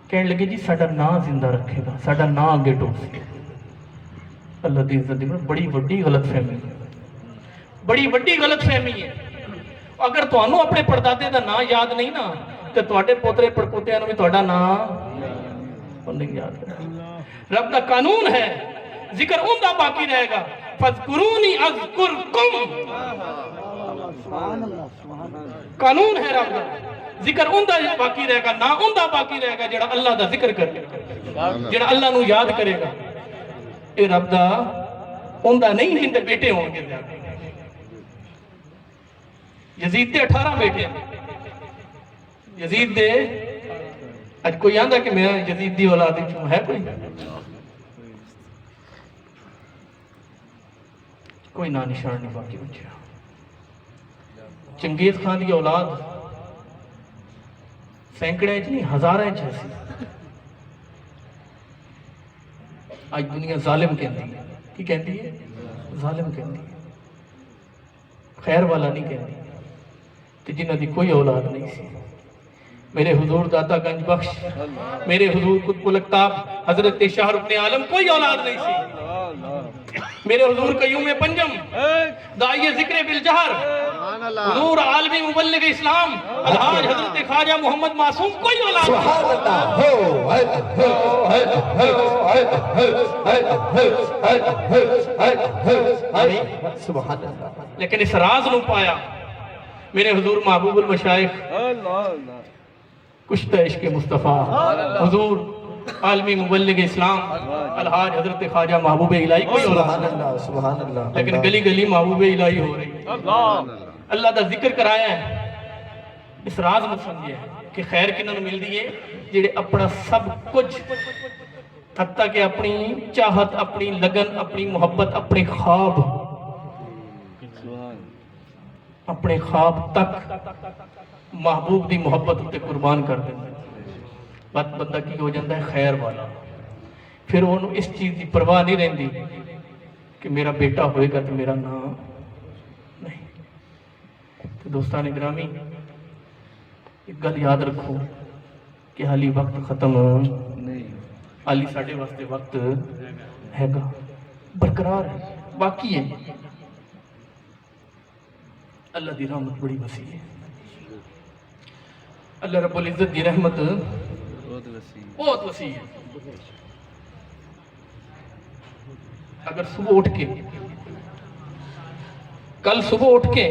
کہنے لگے جی ساڈا نام زندہ رکھے گا ساڈا نام اگے ٹور سکے اللہ دی عزت دی بڑی وڈی غلط فہمی ہے بڑی وڈی غلط فہمی ہے اگر تانوں اپنے پردادے دا نام یاد نہیں نا تے تواڈے پوترے پڑپوتیاں نوں بھی تہاڈا نام نہیں یاد رب دا قانون ہے ذکر ان دا باقی رہے گا فذکرونی اذکرکم قانون ہے رب دا ذکر اوندا باقی رہے گا، نہ اوندا باقی رہے گا جڑا اللہ دا ذکر کرے گا، جڑا اللہ نو یاد کرے گا۔ اے رب دا اوندا نہیں جن دے بیٹے ہون گے زیادہ۔ یزید دے 18 بیٹے ہیں، یزید دے اج کوئی آندا کہ میں یزید دی اولاد وچوں ہے کوئی نا نشان نہیں باقی بچیا۔ چنگیز خان دی اولاد سینکڑے نہیں ہزارہ سی، آج دنیا ظالم کہندی ہے، کی کہندی ہے؟ ظالم کہندی ہے، خیر والا نہیں کہندی، کہ جنہ دی کوئی اولاد نہیں سی۔ میرے حضور داتا گنج بخش، میرے حضور قطب الأقطاب حضرت شاہ رکن عالم کوئی اولاد نہیں سی۔ میرے حضور قیوم پنجم، داعی ذکر بالجہر، حضور عالمی مبلغ اسلام الحاج حضرت خواجہ محمد معصوم کوئی اولاد نہیں۔ لیکن اس راز نو پایا میرے حضور محبوب المشائخ کشتہ عشق مصطفیٰ حضور عالمی مبلغ اسلام الحاج حضرت خواجہ محبوب الہی کوئی سبحان اللہ، لیکن گلی گلی محبوب الہی ہو رہی ہے۔ اللہ دا ذکر کرایا ہے، اس راز میں سمجھے کہ خیر کنن مل دیئے جڑے اپنا سب کچھ حتیٰ کہ اپنی چاہت، اپنی لگن، اپنی محبت، اپنے خواب تک محبوب دی محبت تے قربان کر دیں۔ بندہ کی ہو جاندہ ہے خیر والا، پھر انہوں اس چیز دی پرواہ نہیں رہندی کہ میرا بیٹا ہوئے گا تو میرا نام نہیں۔ تو دوستان گرامی ایک گل یاد رکھو کہ حالی وقت ختم نہیں، حالی ساڑھے واسطے وقت ہے گا، برقرار ہے، باقی ہے۔ اللہ دی رحمت بڑی وسیع ہے، اللہ رب العزت دی رحمت بہت وسیع ہے۔ اگر صبح اٹھ کے کل صبح اٹھ کے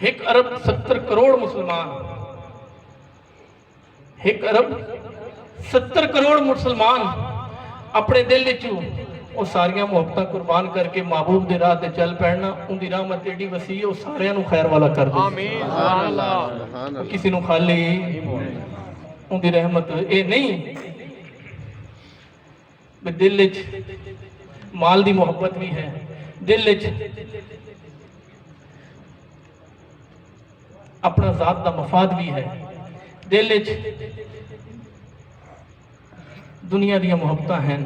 1 ارب 70 کروڑ مسلمان، 1 ارب 70 کروڑ مسلمان اپنے دل وچوں وہ ساریاں محبتاں قربان کر کے محبوب دے راہ تے چل پڑنا، ان دی رحمت ایڈی وسیع ہے، وہ ساریاں نو خیر والا کر دے۔ آمین سبحان اللہ۔ کسی نو خالی ان دی رحمت اے نہیں دل وچ مال دی محبت بھی ہے، دل وچ اپنا ذات دا مفاد بھی ہے، دل وچ دنیا دیا محبتاں ہیں،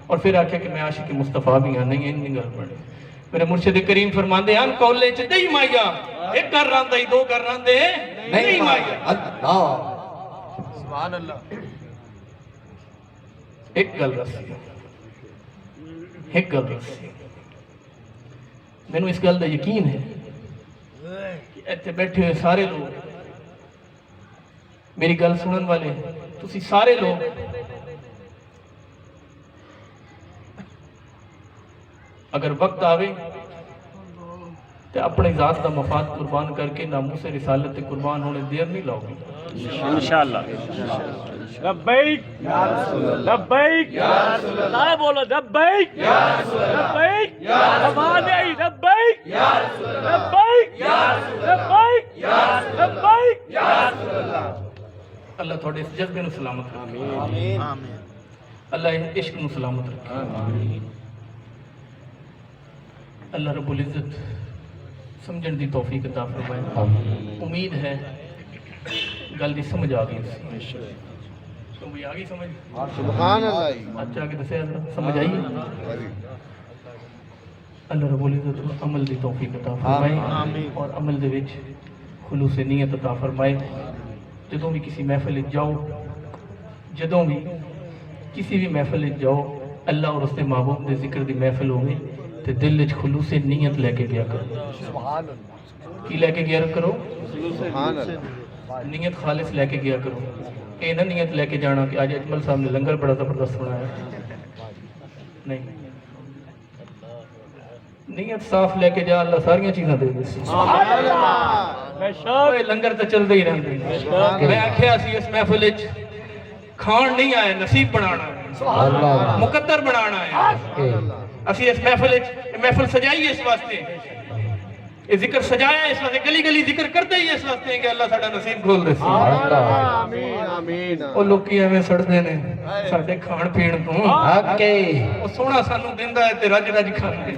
اور پھر آکھیا کہ میں عاشق مصطفیٰ بھی ہاں، نہیں ان گل پڑے۔ میرے مرشد کریم فرماندے ہیں کولے چ دئی مائیا، ایک کر راندے دو کر راندے نہیں مائیا۔ سبحان اللہ۔ ایک گل رسی، ایک گل رسی، میں نے اس گل دا یقین ہے کہ ایتھے بیٹھے ہوئے سارے لوگ، میری گل سنن والے تسی سارے لوگ اگر وقت آوے تو اپنے ذات دا مفاد قربان کر کے ناموس رسالت تے قربان ہونے دیر نہیں لاؤ گے انشاءاللہ۔ لبیک یا رسول اللہ، لبیک یا رسول اللہ، نعرہ بولو لبیک یا رسول اللہ، لبیک یا رسول اللہ، لبیک یا رسول اللہ، لبیک یا رسول اللہ، لبیک یا رسول اللہ، لبیک یا رسول اللہ۔ اللہ تھوڑے اس جذبے نو سلامت رکھے، آمین۔ اللہ اس عشق نو سلامت رکھے، اللہ رب العزت سمجھن دی توفیق عطا فرمائے۔ امید ہے گل دی سمجھ آ گئی، تو بھی آ گئی سمجھ؟ سبحان اللہ، اچھا کہ دسے سمجھ آئی؟ اللہ رب العزت عمل دی توفیق عطا فرمائے اور عمل دے وچ خلوص نیت عطا فرمائے۔ جدوں بھی کسی محفل جاؤ، جدوں بھی کسی بھی محفل جاؤ، اللہ اور اس کے محبوب دے ذکر دی محفل ہوگی تے دل وچ خلوص نیت لے کے گیا کرو۔ سبحان اللہ۔ کی لے کے گیا کرو؟ سبحان اللہ، نیت خالص لے کے گیا کرو۔ اے نہ نیت لے کے جانا کہ آج اجمل صاحب نے لنگر بڑا زبردست بنایا، نہیں، ਨੀਅਤ ਸਾਫ਼ ਲੈ ਕੇ ਜਾ, ਅੱਲਾ ਸਾਰੀਆਂ ਚੀਜ਼ਾਂ ਦੇ ਦੇ। ਓਏ ਲੰਗਰ ਤਾਂ ਚੱਲਦੇ ਹੀ ਰਹਿੰਦੇ ਨੇ। ਮੈਂ ਆਖਿਆ ਸੀ ਇਸ ਮਹਿਫਿਲ ਵਿੱਚ ਖਾਣ ਨਹੀਂ ਆਏ, ਨਸੀਬ ਬਣਾਉਣਾ ਹੈ, ਮੁਕੱਦਰ ਬਣਾਉਣਾ ਹੈ। ਅਸੀਂ ਇਸ ਮਹਿਫਿਲ ਵਿੱਚ ਮਹਿਫਿਲ ਸਜਾਈ ਇਸ ਵਾਸਤੇ, ਇਹ ਜ਼ਿਕਰ ਸਜਾਇਆ ਇਸ ਵਾਸਤੇ, ਗਲੀ ਗਲੀ ਜ਼ਿਕਰ ਕਰਦੇ ਹੀ ਇਸ ਵਾਸਤੇ ਕਿ ਅੱਲਾ ਸਾਡਾ ਨਸੀਬ ਖੋਲ ਦੇ। ਆਮੀਨ ਆਮੀਨ। ਉਹ ਲੋਕੀ ਐਵੇਂ ਸੜਦੇ ਨੇ ਸਾਡੇ ਖਾਣ ਪੀਣ ਤੋਂ, ਉਹ ਸੋਹਣਾ ਸਾਨੂੰ ਦਿੰਦਾ ਹੈ ਤੇ ਰੱਜ ਰੱਜ ਖਾਂਦੇ।